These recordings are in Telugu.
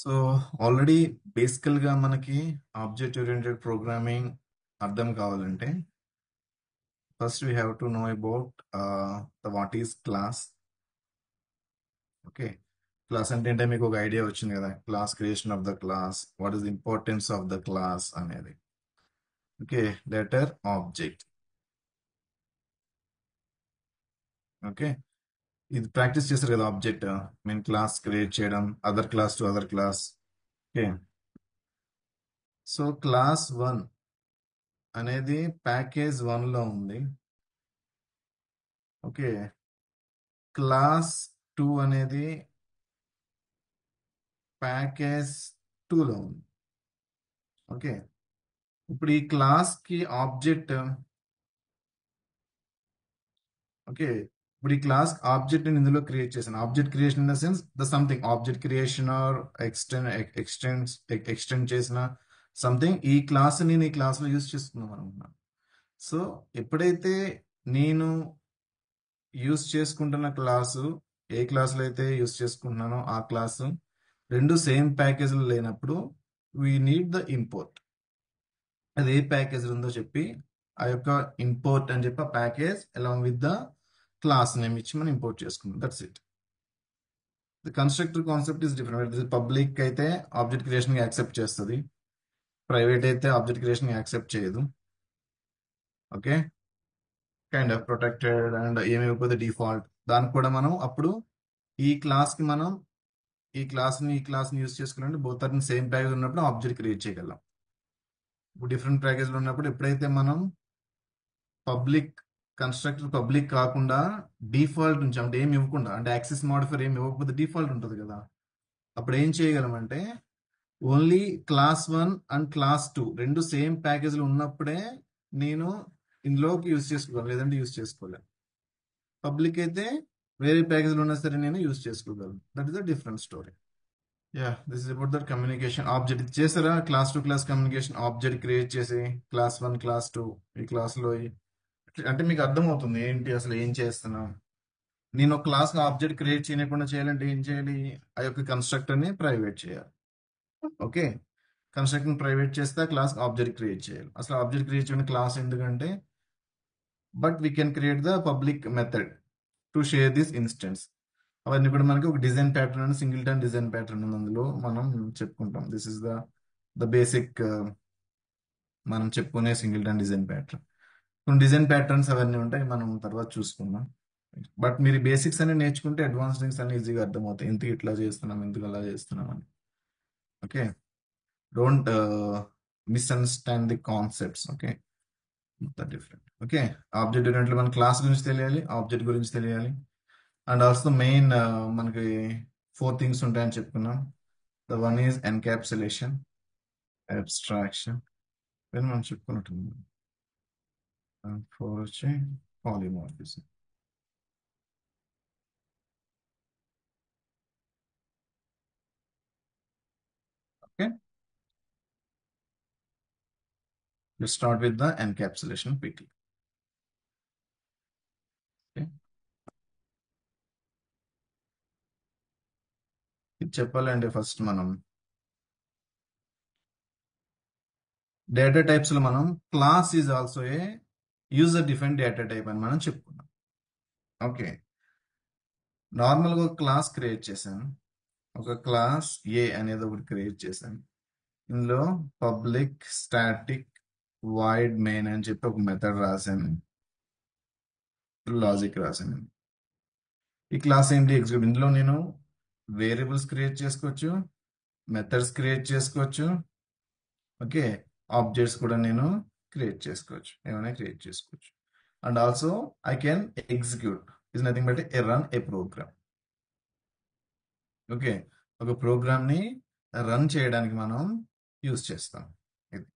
సో ఆల్రెడీ బేసికల్గా మనకి ఆబ్జెక్ట్ ఓరియంటెడ్ ప్రోగ్రామింగ్ అర్థం కావాలంటే first we have to know about the what is class. Okay, class అంటే మీకు ఒక ఐడియా వచ్చింది కదా, class creation of the class, what is the importance of the class అనేది. Okay, later object. ఓకే, ఇది ప్రాక్టీస్ చేస్తారు కదా ఆబ్జెక్ట్ మీన్ క్లాస్ క్రియేట్ చేయడం, other class to other class. Okay, so class 1 అనేది ప్యాకేజ్ 1లో ఉంది. ఓకే, క్లాస్ 2 అనేది ప్యాకేజ్ 2లో ఉంది. ఓకే, ఇప్పుడు ఈ క్లాస్ కి ఆబ్జెక్ట్. ఓకే, ఇప్పుడు ఈ క్లాస్ ఆబ్జెక్ట్ ఇందులో క్రియేట్ చేశాను. Object creation in the sense the something object creation or extend చేసిన సంథింగ్ ఈ క్లాస్ నేను ఈ క్లాస్ లో యూజ్ చేస్తున్నాం అనుకున్నాను. సో ఎప్పుడైతే నేను యూజ్ చేసుకుంటున్న క్లాసు ఏ క్లాసులో అయితే యూజ్ చేసుకుంటున్నానో ఆ క్లాసు రెండు సేమ్ ప్యాకేజీలు లేనప్పుడు వీ నీడ్ ద ఇంపోర్ట్. అది ఏ ప్యాకేజ్ ఉందో చెప్పి ఆ యొక్క ఇంపోర్ట్ అని చెప్పి ఆ package along with the class name ఇచ్చి మనం ఇంపోర్ట్ చేసుకుందాం. That's it. The constructor concept is different. Public అయితే ఆబ్జెక్ట్ క్రియేషన్ యాక్సెప్ట్ చేస్తుంది, ప్రైవేట్ అయితే ఆబ్జెక్ట్ క్రియేషన్ యాక్సెప్ట్ చేయదు. Okay, kind of protected and ఏమైపోతే డిఫాల్ట్. దానికి కూడా మనం అప్పుడు ఈ క్లాస్ కి మనం ఈ క్లాస్ని యూజ్ చేసుకున్నప్పుడు బోత్ ఆర్ సేమ్ ప్యాకేజ్ ఉన్నప్పుడు ఆబ్జెక్ట్ క్రియేట్ చేయగలం. ఇప్పుడు డిఫరెంట్ ప్యాకేజ్లు ఉన్నప్పుడు ఎప్పుడైతే మనం పబ్లిక్ కన్స్ట్రక్టర్ పబ్లిక్ కాకుండా డిఫాల్ట్ నుంచి అంటే ఏమి ఇవ్వకుండా, అంటే యాక్సెస్ మాడిఫైర్ ఏమి ఇవ్వకపోతే డిఫాల్ట్ ఉంటుంది కదా, అప్పుడు ఏం చేయగలం అంటే ఓన్లీ క్లాస్ 1 అండ్ క్లాస్ 2 రెండు సేమ్ ప్యాకేజ్లు ఉన్నప్పుడే నేను ఇందులోకి యూజ్ చేసుకోగలను, లేదంటే యూజ్ చేసుకోలేను. పబ్లిక్ అయితే వేరే ప్యాకేజ్లు ఉన్నా సరే నేను యూజ్ చేసుకోగలను. That is the different story. Yeah, this is about that communication object. ఇది చేసారా class to class communication object create చేసి క్లాస్ 1 క్లాస్ 2 ఈ క్లాస్లో అంటే మీకు అర్థమవుతుంది ఏంటి అసలు ఏం చేస్తున్నాం. నేను ఒక క్లాస్ ఆబ్జెక్ట్ క్రియేట్ చేయకుండా చేయాలంటే ఏం చేయాలి, ఆ యొక్క కన్స్ట్రక్టర్ ని ప్రైవేట్ చేయాలి. ఓకే, కన్స్ట్రక్టర్ ప్రైవేట్ చేస్తే క్లాస్ ఆబ్జెక్ట్ క్రియేట్ చేయాలి. అసలు ఆబ్జెక్ట్ క్రియేట్ చేయడం క్లాస్ ఎందుకంటే but we can create the public method to share this instance. అవన్నీ కూడా మనకి ఒక డిజైన్ ప్యాటర్న్ అని సింగిల్టన్ డిజైన్ ప్యాటర్న్ ఉంది, అందులో మనం చెప్పుకుంటాం. దిస్ ఇస్ ద బేసిక్ మనం చెప్పుకునే సింగిల్టన్ డిజైన్ ప్యాటర్న్. కొన్ని డిజైన్ ప్యాటర్న్స్ అవన్నీ ఉంటాయి, మనం తర్వాత చూసుకుందాం. బట్ మీరు బేసిక్స్ అన్ని నేర్చుకుంటే అడ్వాన్స్ థింగ్స్ అన్ని ఈజీగా అర్థమవుతాయి, ఎందుకు ఇట్లా చేస్తున్నాం ఎందుకు అలా చేస్తున్నాం అని. Okay, don't misunderstand the concepts. Okay, different. Okay, object oriented మన క్లాస్ గురించి తెలియాలి, ఆబ్జెక్ట్ గురించి తెలియాలి, అండ్ ఆల్సో మెయిన్ మనకి 4 థింగ్స్ ఉంటాయని చెప్పుకున్నాం. The one is encapsulation, abstraction, మనం చెప్పుకున్నట్టుంది. 4 వచ్చి polymorphism. Okay, let's start with the encapsulation quickly. Okay, ఇది చెప్పాలంటే ఫస్ట్ మనం డేటా టైప్స్ లో మనం class is also a user define data type అని మనం చెప్పుకున్నాం. ఓకే, నార్మల్ గా ఒక క్లాస్ క్రియేట్ చేశాను, ఒక క్లాస్ ఏ అనేది ఒకటి క్రియేట్ చేశాను. ఇందులో పబ్లిక్ స్టాటిక్ వాయిడ్ మెయిన్ అని చెప్పి ఒక మెథడ్ రాశాను, లాజిక్ రాశాను. ఈ క్లాస్ ఏంటి ఎగ్జిక్యూట్, ఇందులో నేను వేరియబుల్స్ క్రియేట్ చేసుకోవచ్చు, మెథడ్స్ క్రియేట్ చేసుకోవచ్చు. ఓకే, ఆబ్జెక్ట్స్ కూడా నేను క్రియేట్ చేసుకోవచ్చు, ఏమైనా క్రియేట్ చేసుకోవచ్చు. And also I can execute is nothing but a run a program. Okay, ఒక ప్రోగ్రామ్ ని రన్ చేయడానికి మనం యూజ్ చేస్తాం ఇది.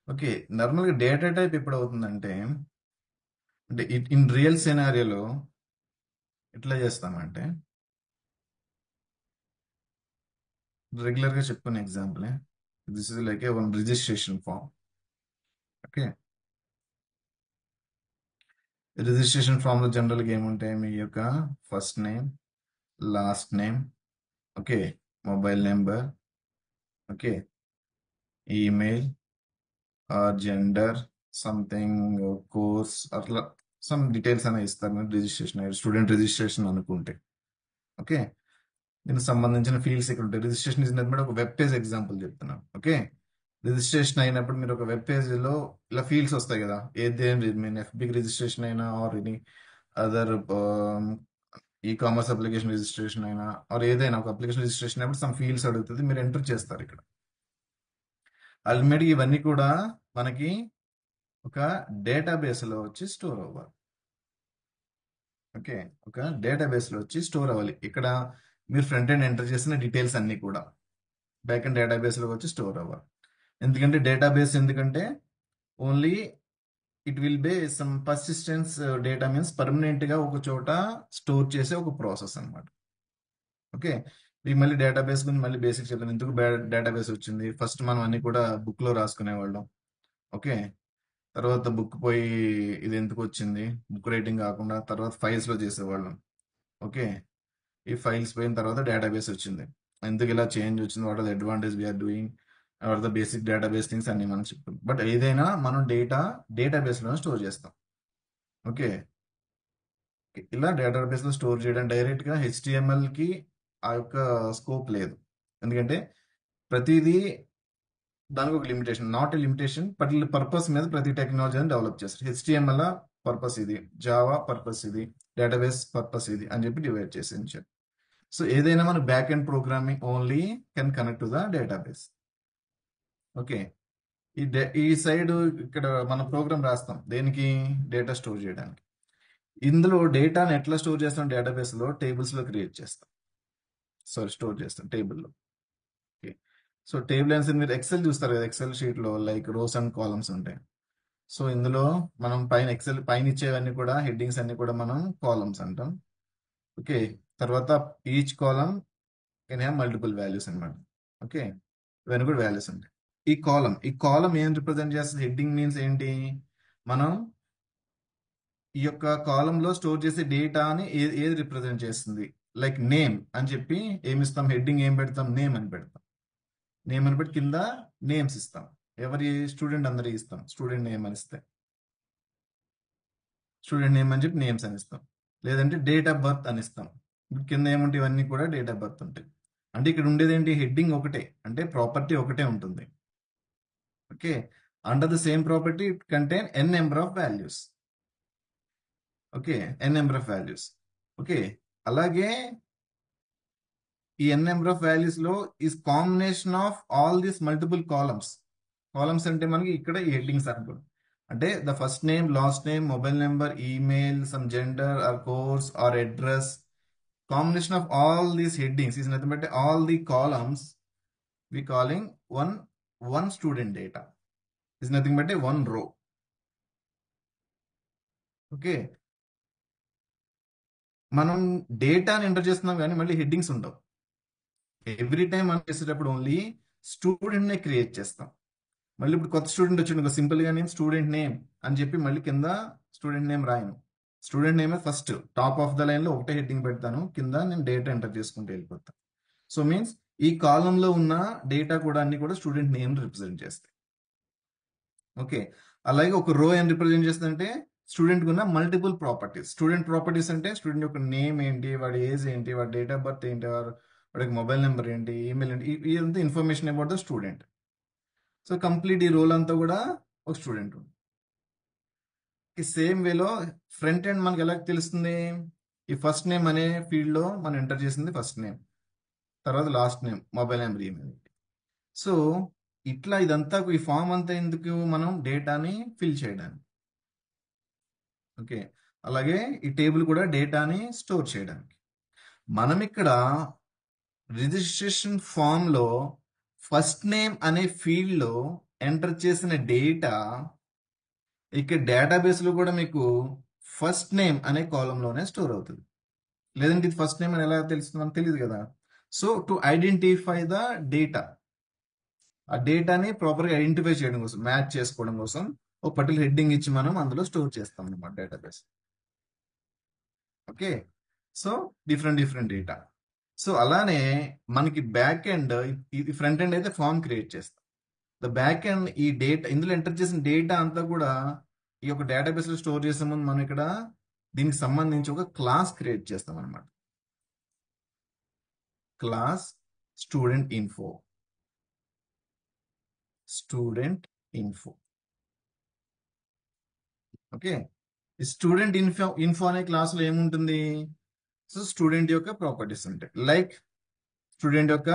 ఓకే, నార్మల్గా డేటా టైప్ ఎప్పుడు అవుతుందంటే అంటే ఇన్ రియల్ సినారియోలో ఎట్లా చేస్తామంటే రెగ్యులర్ గా చెప్పుకునే example, this is like a one registration form. Okay, registration form లో జనరల్గా ఏముంటాయి, మీ యొక్క first name, last name. Okay, mobile number, okay, email or gender, something course, అట్లా సమ్ డీటెయిల్స్ అనేవి ఇస్తారు మీరు రిజిస్ట్రేషన్, స్టూడెంట్ రిజిస్ట్రేషన్ అనుకుంటే. ఓకే, దీనికి సంబంధించిన ఫీల్డ్స్ ఇక్కడ ఉంటాయి. రిజిస్ట్రేషన్ ఇస్ నథింగ్ బట్ ఒక వెబ్ పేజ్ ఎగ్జాంపుల్ చెప్తున్నాను. ఓకే, రిజిస్ట్రేషన్ అయినప్పుడు మీరు ఒక వెబ్ పేజ్లో ఇలా ఫీల్డ్స్ వస్తాయి కదా, ఏదేం మీన్ ఎఫ్బికి రిజిస్ట్రేషన్ అయినా or any other e commerce application registration అయినా ఆర్ ఏదైనా ఒక అప్లికేషన్ రిజిస్ట్రేషన్ అయినప్పుడు సమ్ ఫీల్డ్స్ అడుగుతుంది, మీరు ఎంటర్ చేస్తారు ఇక్కడ. అల్టిమేట్గా ఇవన్నీ కూడా మనకి ఒక డేటాబేస్లో వచ్చి స్టోర్ అవ్వాలి. ఓకే, ఒక డేటాబేస్లో వచ్చి స్టోర్ అవ్వాలి. ఇక్కడ మీరు ఫ్రంట్ ఎండ్ ఎంటర్ చేసిన డీటెయిల్స్ అన్నీ కూడా బ్యాక్ ఎండ్ డేటాబేస్లో వచ్చి స్టోర్ అవ్వాలి. ఎందుకంటే డేటాబేస్ ఎందుకంటే only it will be some persistence data means పర్మనెంట్గా ఒక చోట స్టోర్ చేసే ఒక ప్రాసెస్ అన్నమాట. ఓకే, ఈ మళ్ళీ డేటాబేస్ గురించి మళ్ళీ బేసిక్ చెప్తాను. ఎందుకు డేటాబేస్ వచ్చింది, ఫస్ట్ మనం అన్ని కూడా బుక్లో రాసుకునేవాళ్ళం. ఓకే, తర్వాత బుక్ పోయి ఇది ఎందుకు వచ్చింది, బుక్ రైటింగ్ కాకుండా తర్వాత ఫైల్స్లో చేసేవాళ్ళం. ఓకే, ఈ ఫైల్స్ పోయిన తర్వాత డేటాబేస్ వచ్చింది. ఎందుకు ఇలా చేంజ్ వచ్చింది, what are the advantage we are doing, or the basic database things అన్ని మనం చెప్తాం. బట్ ఏదైనా మనం డేటాబేస్లో స్టోర్ చేస్తాం. ఓకే, ఇలా డేటాబేస్లో స్టోర్ చేయడం డైరెక్ట్గా హెచ్టిఎంఎల్కి ఆ యొక్క స్కోప్ లేదు. ఎందుకంటే ప్రతిదీ దానికి ఒక limitation, not a limitation, particular purpose మీద ప్రతి టెక్నాలజీని డెవలప్ చేస్తారు. హెచ్టిఎంఎల్ పర్పస్ ఇది, జావా పర్పస్ ఇది, డేటాబేస్ పర్పస్ ఇది అని చెప్పి డివైడ్ చేసి ఉంచారు. సో ఏదైనా మన back end programming only can connect to the database. Okay, ఈ సైడ్ ఇక్కడ మన ప్రోగ్రామ్ రాస్తాం దేనికి, డేటా స్టోర్ చేయడానికి. ఇందులో డేటాను ఎట్లా స్టోర్ చేస్తాం, డేటాబేస్లో టేబుల్స్లో క్రియేట్ చేస్తాం, స్టోర్ చేస్తాం టేబుల్లో. ఓకే, సో టేబుల్ ఆన్సర్ మీరు ఎక్సెల్ చూస్తారు కదా, ఎక్సెల్ షీట్లో లైక్ రోస్ అండ్ కాలమ్స్ ఉంటాయి. సో ఇందులో మనం పైన ఇచ్చేవన్నీ కూడా హెడ్డింగ్స్ అన్ని కూడా మనం కాలమ్స్ అంటాం. ఓకే, తర్వాత each column can have multiple values అనమాట. ఓకే, ఇవన్నీ కూడా వాల్యూస్ ఉంటాయి. ఈ కాలం ఏం రిప్రజెంట్ చేస్తుంది, హెడ్డింగ్ మీన్స్ ఏంటి, మనం ఈ యొక్క కాలంలో స్టోర్ చేసే డేటాని ఏది రిప్రజెంట్ చేస్తుంది, లైక్ నేమ్ అని చెప్పి ఏమిస్తాం, హెడ్డింగ్ ఏం పెడతాం, నేమ్ అని పెడతాం. నేమ్ అని పెట్టి కింద నేమ్స్ ఇస్తాం, ఎవరి స్టూడెంట్ అందరికి ఇస్తాం, స్టూడెంట్ నేమ్ అని ఇస్తే స్టూడెంట్ నేమ్ అని చెప్పి నేమ్స్ అని ఇస్తాం. లేదంటే డేట్ ఆఫ్ బర్త్ అని ఇస్తాం, కింద ఏముంటాయి, ఇవన్నీ కూడా డేట్ ఆఫ్ బర్త్ ఉంటాయి. అంటే ఇక్కడ ఉండేది ఏంటి, హెడ్డింగ్ ఒకటే, అంటే ప్రాపర్టీ ఒకటే ఉంటుంది. Okay, under the same property it contain n number of values. Okay, n number of values. Okay, అలాగే ఈ ఎన్ నెంబర్ ఆఫ్ వాల్యూస్ లో is combination of all these multiple columns. Columns అంటే మనకి ఇక్కడ ఈ హెడ్డింగ్స్ అనుకోండి, అంటే the first name, last name, mobile number, email, some gender or course or address. Combination of all these headings is nothing but all the columns we calling one student data is nothing but a one row. Okay, మనం డేటాని ఎంటర్ చేస్తున్నాం కానీ మళ్ళీ హెడ్డింగ్స్ ఉండవు. ఎవ్రీ టైం మనం చేసేటప్పుడు ఓన్లీ స్టూడెంట్నే క్రియేట్ చేస్తాం. మళ్ళీ ఇప్పుడు కొత్త స్టూడెంట్ వచ్చిండు, సింపుల్గా నేను స్టూడెంట్ నేమ్ అని చెప్పి మళ్ళీ కింద స్టూడెంట్ నేమ్ రాయను. Student name first top of the లైన్లో ఒకటే హెడ్డింగ్ పెడతాను, కింద నేను డేటా ఎంటర్ చేసుకుంటూ వెళ్ళిపోతాను. సో మీన్స్ ఈ కాలంలో ఉన్న డేటా కూడా అన్ని కూడా స్టూడెంట్ నేమ్ రిప్రజెంట్ చేస్తాయి. ఓకే, అలాగే ఒక రో ఏం రిప్రజెంట్ చేస్తుందంటే స్టూడెంట్ ఉన్న మల్టిపుల్ ప్రాపర్టీస్. స్టూడెంట్ ప్రాపర్టీస్ అంటే స్టూడెంట్ యొక్క నేమ్ ఏంటి, వాడి ఏజ్ ఏంటి, వాడి డేట్ ఆఫ్ బర్త్ ఏంటి, వాడికి మొబైల్ నెంబర్ ఏంటి, ఈమెయిల్ ఏంటి, ఇదంతా information about the student. So complete ఈ రోల్ అంతా కూడా ఒక స్టూడెంట్. సేమ్ వేలో ఫ్రంట్ ఎండ్ మనకి ఎలా తెలుస్తుంది, ఈ ఫస్ట్ నేమ్ అనే ఫీల్డ్ లో మనం ఎంటర్ చేసింది ఫస్ట్ నేమ్, తర్వాత last name, mobile number, email. So ఇట్లా ఇదంతా ఈ ఫామ్ అంతా ఎందుకు, మనం డేటాని ఫిల్ చేయడానికి. ఓకే, అలాగే ఈ టేబుల్ కూడా డేటాని స్టోర్ చేయడానికి. మనం ఇక్కడ రిజిస్ట్రేషన్ ఫామ్ లో ఫస్ట్ నేమ్ అనే ఫీల్డ్ లో ఎంటర్ చేసిన డేటా ఇక్కడ డేటాబేస్ లో కూడా మీకు ఫస్ట్ నేమ్ అనే కాలంలోనే స్టోర్ అవుతుంది. లేదంటే ఇది ఫస్ట్ నేమ్ అని ఎలా తెలుస్తుంది మనకు తెలియదు కదా. So to identify the data, ఆ డేటాని ప్రాపర్గా ఐడెంటిఫై చేయడం కోసం, మ్యాచ్ చేసుకోవడం కోసం ఒక పర్టికులర్ హెడ్డింగ్ ఇచ్చి మనం అందులో స్టోర్ చేస్తాం అన్నమాట database. Okay, so different data. So అలానే మనకి బ్యాక్ ఎండ్, ఇది ఫ్రంట్ ఎండ్ అయితే ఫామ్ క్రియేట్ చేస్తాం. ద బ్యాక్ ఎండ్ ఈ డేటా, ఇందులో ఎంటర్ చేసిన డేటా అంతా కూడా ఈ యొక్క డేటాబేస్ లో స్టోర్ చేసే ముందు మనం ఇక్కడ దీనికి సంబంధించి ఒక క్లాస్ క్రియేట్ చేస్తాం అనమాట. Class student info. Student info. Okay. ఈ స్టూడెంట్ ఇన్ఫో అనే క్లాస్ లో ఏముంటుంది? సో స్టూడెంట్ యొక్క ప్రాపర్టీస్ ఉంటాయి. లైక్ స్టూడెంట్ యొక్క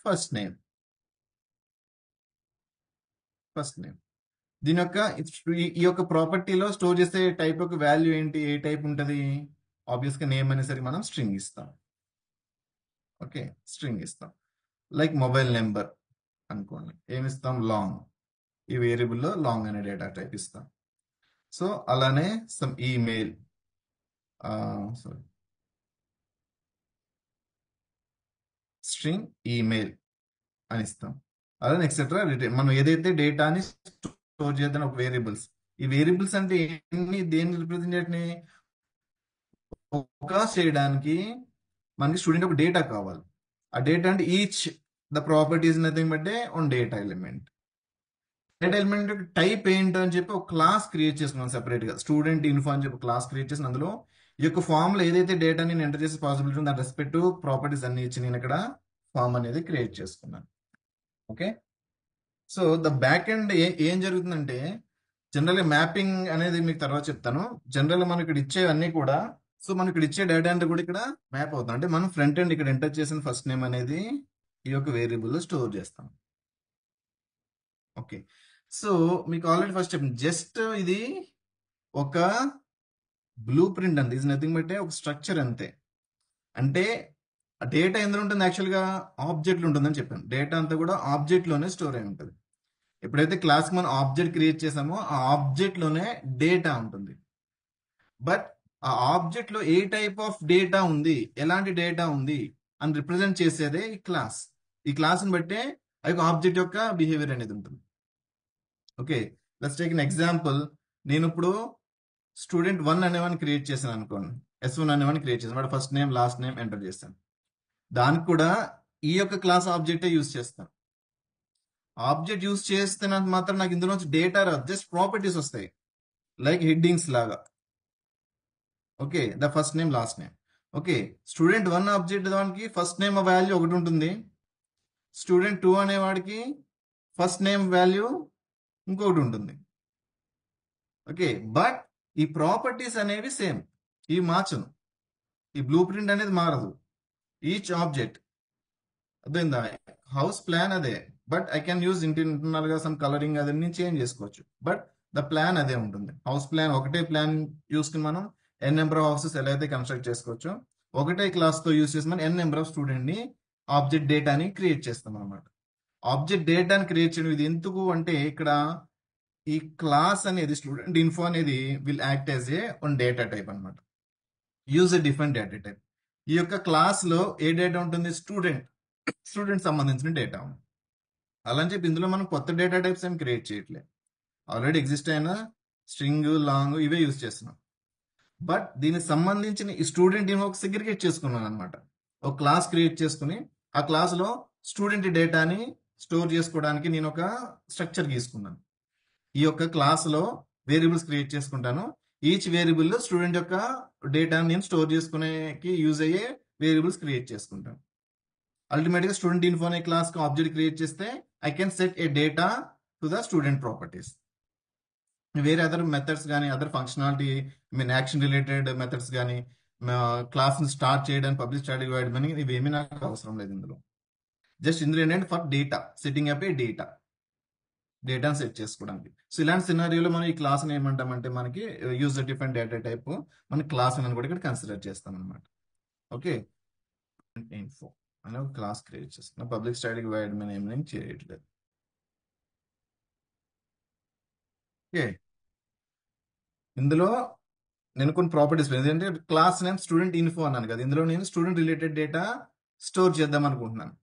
ఫస్ట్ నేమ్. దీని యొక్క ఈ యొక్క ప్రాపర్టీలో స్టోర్ చేసే టైప్ యొక్క వాల్యూ ఏంటి? ఏ టైప్ ఉంటుంది? ఆబ్వియస్ గా నేమ్ అనేసరికి మనం స్ట్రింగ్ ఇస్తాం. ఓకే, స్ట్రింగ్ ఇస్తాం. లైక్ మొబైల్ నెంబర్ అనుకోండి, ఏమిస్తాం? లాంగ్. ఈ వేరియబుల్లో లాంగ్ అనే డేటా టైప్ ఇస్తాం. సో అలానే some email, sorry, string email అని ఇస్తాం. అలానే ఎక్సెట్రా. మనం ఏదైతే డేటాని స్టోర్ చేద్దాం ఒక వేరియబుల్స్, ఈ వేరియబుల్స్ అంటే ఎన్ని, దేన్ని రిప్రజెంట్ చేయని, ఫోకస్ చేయడానికి మనకి స్టూడెంట్ ఒక డేటా కావాలి. ఆ డేటా అంటే each the properties nothing but on data element. Data element type ఏంటో అని చెప్పి ఒక క్లాస్ క్రియేట్ చేసుకున్నాం సెపరేట్ గా. స్టూడెంట్ ఇన్ఫో అని చెప్పి క్లాస్ క్రియేట్ చేసిన అందులో ఈ యొక్క ఫామ్ లో ఏదైతే డేటా నేను ఎంటర్ చేసే పాసిబిలిటీ ఉందో దాని రెస్పెక్ట్ ప్రాపర్టీస్ అన్ని ఇచ్చి నేను ఇక్కడ ఫామ్ అనేది క్రియేట్ చేసుకున్నాను. Okay. So the back end ఏం జరుగుతుందంటే, జనరల్గా మ్యాపింగ్ అనేది మీకు తర్వాత చెప్తాను. జనరల్గా మనం ఇక్కడ ఇచ్చేవన్నీ కూడా, సో మనం ఇక్కడ ఇచ్చే డేటా అంతా కూడా ఇక్కడ మ్యాప్ అవుతాం. అంటే మనం ఫ్రంట్ ఎండ్ ఇక్కడ ఎంటర్ చేసిన ఫస్ట్ నేమ్ అనేది ఈ యొక్క వేరియబుల్ లో స్టోర్ చేస్తాం. ఓకే. సో మీకు ఆల్రెడీ ఫస్ట్ చెప్పండి, జస్ట్ ఇది ఒక బ్లూ ప్రింట్ అంతే. ఇది నథింగ్ బట్ ఒక స్ట్రక్చర్ అంతే. అంటే డేటా ఎందులో ఉంటుంది? యాక్చువల్గా ఆబ్జెక్ట్లు ఉంటుందని చెప్పాను. డేటా అంతా కూడా ఆబ్జెక్ట్ లోనే స్టోర్ అయి ఉంటుంది. ఎప్పుడైతే క్లాస్ మనం ఆబ్జెక్ట్ క్రియేట్ చేసామో ఆ ఆబ్జెక్ట్ లోనే డేటా ఉంటుంది. బట్ ఆ ఆబ్జెక్ట్ లో ఏ టైప్ ఆఫ్ డేటా ఉంది, ఎలాంటి డేటా ఉంది అని రిప్రజెంట్ చేసేదే ఈ క్లాస్. ఈ క్లాస్ ని బట్టే ఆ యొక్క ఆబ్జెక్ట్ యొక్క బిహేవియర్ అనేది ఉంటుంది. Okay, let's take an example. నేను ఇప్పుడు స్టూడెంట్ 1 అనేవాడిని క్రియేట్ చేశాను అనుకోండి. S1 అనేవాడిని క్రియేట్ చేశాను. వాడు first name last name enter చేశాను. దానికి కూడా ఈ యొక్క క్లాస్ ఆబ్జెక్టే యూజ్ చేస్తాను. ఆబ్జెక్ట్ యూజ్ చేస్తే మాత్రం నాకు ఇందులో డేటా రాదు, జస్ట్ ప్రాపర్టీస్ వస్తాయి, లైక్ హెడ్డింగ్స్ లాగా. Okay, the first name last name. Okay, student 1 object దానికి ఫస్ట్ నేమ్ వాల్యూ ఒకటి ఉంటుంది. స్టూడెంట్ 2 అనేవాడికి ఫస్ట్ నేమ్ వాల్యూ ఇంకొకటి ఉంటుంది. ఓకే, బట్ ఈ ప్రాపర్టీస్ అనేవి సేమ్, ఇవి మార్చను. ఈ బ్లూ ప్రింట్ అనేది మారదు. ఈచ్ ఆబ్జెక్ట్ అదేందా, హౌస్ ప్లాన్ అదే, but I can use internal గా సమ్ కలరింగ్ అదన్నీ చేంజ్ చేసుకోవచ్చు. బట్ ద ప్లాన్ అదే ఉంటుంది. హౌస్ ప్లాన్ ఒకటే ప్లాన్ చూసుకుని మనం ఎన్ నెంబర్ ఆఫ్ హౌసెస్ ఎలా అయితే కన్స్ట్రక్ట్ చేసుకోవచ్చు, ఒకటే క్లాస్ తో యూజ్ చేసి మనం ఎన్ నెంబర్ ఆఫ్ స్టూడెంట్ ని ఆబ్జెక్ట్ డేటాని క్రియేట్ చేస్తాం అనమాట. ఆబ్జెక్ట్ డేటాని క్రియేట్ చేయడం ఇది ఎందుకు అంటే, ఇక్కడ ఈ క్లాస్ అనేది స్టూడెంట్ ఇన్ఫో అనేది will act as a one data type అనమాట. Use a different data type. ఈ యొక్క క్లాస్ లో ఏ డేటా ఉంటుంది? స్టూడెంట్ సంబంధించిన డేటా ఉంది. అలా అని చెప్పి ఇందులో మనం కొత్త డేటా టైప్స్ ఏం క్రియేట్ చేయట్లేదు. ఆల్రెడీ ఎగ్జిస్ట్ అయిన స్ట్రింగ్, లాంగ్ ఇవే యూజ్ చేస్తున్నాం. బట్ దీనికి సంబంధించిన ఈ స్టూడెంట్ ఒక సెగ్రిగేట్ చేసుకున్నాను అనమాట. ఒక క్లాస్ క్రియేట్ చేసుకుని ఆ క్లాస్ లో స్టూడెంట్ డేటాని స్టోర్ చేసుకోవడానికి నేను ఒక స్ట్రక్చర్ గీసుకున్నాను. ఈ యొక్క క్లాస్ లో వేరియబుల్స్ క్రియేట్ చేసుకుంటాను. ఈచ్ వేరియబుల్ లో స్టూడెంట్ యొక్క డేటాని నేను స్టోర్ చేసుకునేకి యూజ్ అయ్యే వేరియబుల్స్ క్రియేట్ చేసుకుంటాను. అల్టిమేట్ గా స్టూడెంట్ ఇన్ఫో అనే క్లాస్ కి ఆబ్జెక్ట్ క్రియేట్ చేస్తే I can set A data to the student properties. వేరే అదర్ మెథడ్స్ కానీ, other functionality, action related methods కానీ, క్లాస్ ని స్టార్ట్ చేయడం, పబ్లిక్ స్టాటిక్ వాయిడ్ అని ఇవేమీ నాకు అవసరం లేదు ఇందులో. జస్ట్ ఇందులో ఏంటంటే ఫర్ డేటా సెట్టింగ్ అప్ ఏ డేటాను సెట్ చేసుకోవడానికి. సో ఇలాంటి సినారియోలో మనం ఈ క్లాస్ ఏమంటామంటే, మనకి యూజ్ డిఫరెంట్ డేటా టైప్ మన క్లాస్ అని కూడా ఇక్కడ కన్సిడర్ చేస్తాం అనమాట. ఓకే, ఇన్ఫో అనే ఒక క్లాస్ క్రియేట్ చేస్తాం. పబ్లిక్ స్టాటిక్ వాయిడ్ ఏం చేయట్లేదు. ఓకే, ఇందులో నేను కొన్ని ప్రాపర్టీస్ ఏంటంటే, క్లాస్ నేమ్ స్టూడెంట్ ఇన్ఫో అన్నాను కదా, ఇందులో నేను స్టూడెంట్ రిలేటెడ్ డేటా స్టోర్ చేద్దాం అనుకుంటున్నాను.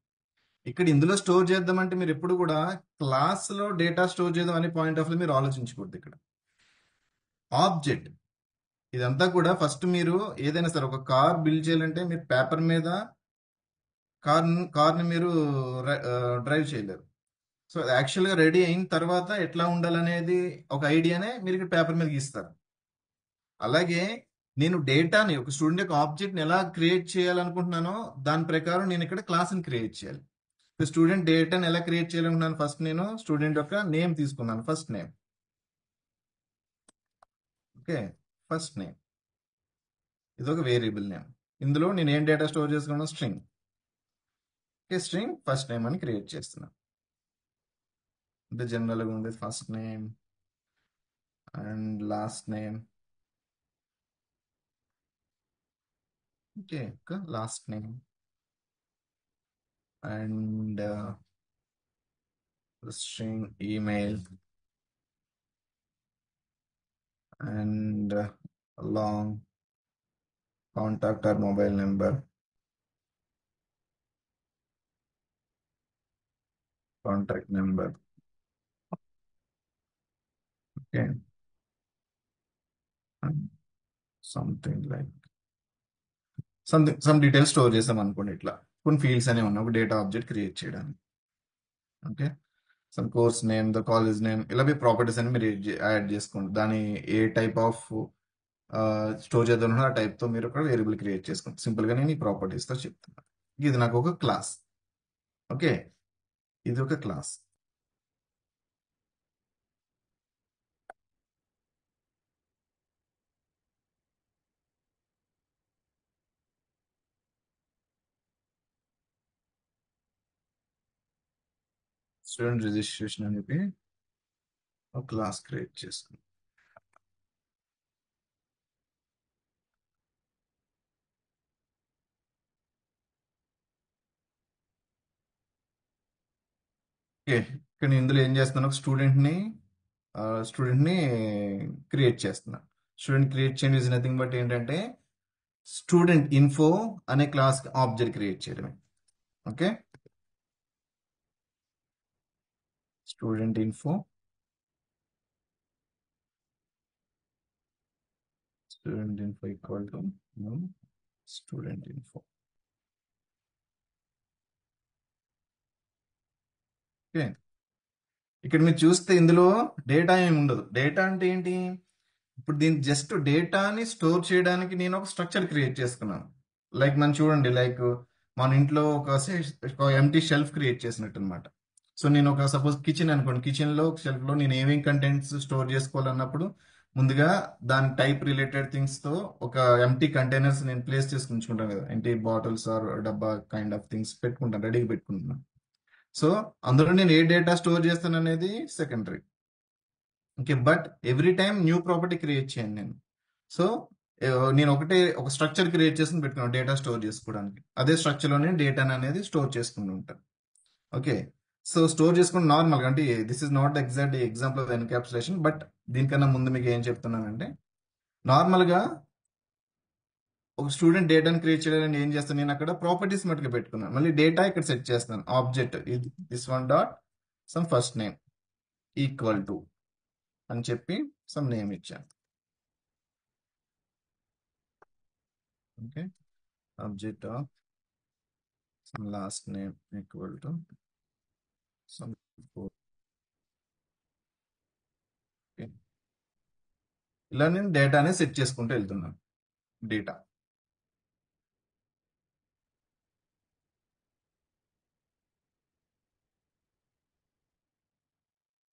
ఇక్కడ ఇందులో స్టోర్ చేద్దామంటే మీరు ఎప్పుడు కూడా క్లాస్ లో డేటా స్టోర్ చేద్దాం అనే పాయింట్ ఆఫ్ వ్యూ మీరు ఆలోచించకూడదు. ఇక్కడ ఆబ్జెక్ట్ ఇదంతా కూడా ఫస్ట్ మీరు ఏదైనా సరే ఒక కార్ బిల్డ్ చేయాలంటే మీరు పేపర్ మీద కార్ని మీరు డ్రైవ్ చేయలేరు. సో యాక్చువల్గా రెడీ అయిన తర్వాత ఎట్లా ఉండాలనేది ఒక ఐడియానే మీరు ఇక్కడ పేపర్ మీద గీస్తారు. అలాగే నేను డేటాని ఒక స్టూడెంట్ యొక్క ఆబ్జెక్ట్ని ఎలా క్రియేట్ చేయాలనుకుంటున్నానో దాని ప్రకారం నేను ఇక్కడ క్లాస్ని క్రియేట్ చేయాలి. స్టూడెంట్ డేటాని ఎలా క్రియేట్ చేయాలనుకున్నాను, ఫస్ట్ నేను స్టూడెంట్ యొక్క నేమ్ తీసుకున్నాను, first name. Okay, first name ఇది ఒక వేరియబుల్ నేమ్. ఇందులో నేను ఏం డేటా స్టోర్ చేసుకున్నాను, string. Okay, string first name అని క్రియేట్ చేస్తున్నాను. అంటే జనరల్గా ఉండేది first name and last name. Okay, last name and string email and long contact or mobile number, contact number. Okay, and something like some details store చేసాం అనుకోండి. ఇట్లా కొన్ని ఫీల్డ్స్ అనేవి ఉన్నాయి ఒక డేటా ఆబ్జెక్ట్ క్రియేట్ చేయడానికి. Okay, some course name, the college name, ఇలా మీ ప్రాపర్టీస్ అని మీరు యాడ్ చేసుకోండి. దాని ఏ టైప్ ఆఫ్ స్టోర్ చేద్దాం ఆ టైప్తో మీరు ఒక వేరియబుల్ క్రియేట్ చేసుకోండి. సింపుల్గా నేను ఈ ప్రాపర్టీస్తో చెప్తున్నాను. ఇది నాకు ఒక క్లాస్. ఓకే, ఇది ఒక క్లాస్. స్టూడెంట్ రిజిస్ట్రేషన్ అని చెప్పి ఒక క్లాస్ క్రియేట్ చేసుకున్నాం. ఓకే, ఇక్కడ నేను ఇందులో ఏం చేస్తున్నాను, ఒక స్టూడెంట్ని క్రియేట్ చేస్తున్నా. స్టూడెంట్ క్రియేట్ చేయండి ఇస్ నథింగ్ బట్ ఏంటంటే స్టూడెంట్ ఇన్ఫో అనే క్లాస్ ఆబ్జెక్ట్ క్రియేట్ చేయడమే. Okay, student info equal to student info. Okay, ఇక్కడ మీరు చూస్తే ఇందులో డేటా ఏమి ఉండదు. డేటా అంటే ఏంటి, ఇప్పుడు దీని జస్ట్ డేటాని స్టోర్ చేయడానికి నేను ఒక స్ట్రక్చర్ క్రియేట్ చేసుకున్నాను. లైక్ మనం చూడండి, లైక్ మన ఇంట్లో ఒక ఎంటీ షెల్ఫ్ క్రియేట్ చేసినట్టు అనమాట. సో నేను ఒక సపోజ్ కిచెన్ అనుకోండి, కిచెన్లో ఒక షెల్ఫ్లో నేను ఏమేమి కంటెంట్స్ స్టోర్ చేసుకోవాలన్నప్పుడు ముందుగా దాని టైప్ రిలేటెడ్ థింగ్స్తో ఒక ఎంటీ కంటైనర్స్ నేను ప్లేస్ చేసి ఉంచుకుంటాను కదా, ఎంటీ బాటిల్స్ ఆర్ డబ్బా కైండ్ ఆఫ్ థింగ్స్ పెట్టుకుంటాను, రెడీగా పెట్టుకుంటున్నాను. సో అందులో నేను ఏ డేటా స్టోర్ చేస్తాను అనేది secondary. Okay, but every time new property create చేయండి నేను. సో నేను ఒక స్ట్రక్చర్ క్రియేట్ చేసి పెట్టుకున్నాను డేటా స్టోర్ చేసుకోవడానికి. అదే స్ట్రక్చర్లో నేను డేటాని అనేది స్టోర్ చేసుకుంటూ ఉంటాను. ఓకే, సో స్టోర్ చేసుకుని నార్మల్గా, అంటే this is not exact example of encapsulation, but దీనికన్నా ముందు మీకు ఏం చెప్తున్నానంటే నార్మల్గా ఒక స్టూడెంట్ డేటాని క్రియేట్ చేయాలని ఏం చేస్తాను, నేను అక్కడ ప్రాపర్టీస్ మట్టుకు పెట్టుకున్నాను. మళ్ళీ డేటా ఇక్కడ సెట్ చేస్తాను, object this one dot some first name equal to అని చెప్పి సమ్ నేమ్ ఇచ్చాను. Okay, object of some last name equal to some code. Okay. ఇలా నేను డేటాని సెట్ చేసుకుంటూ వెళ్తున్నాను. డేటా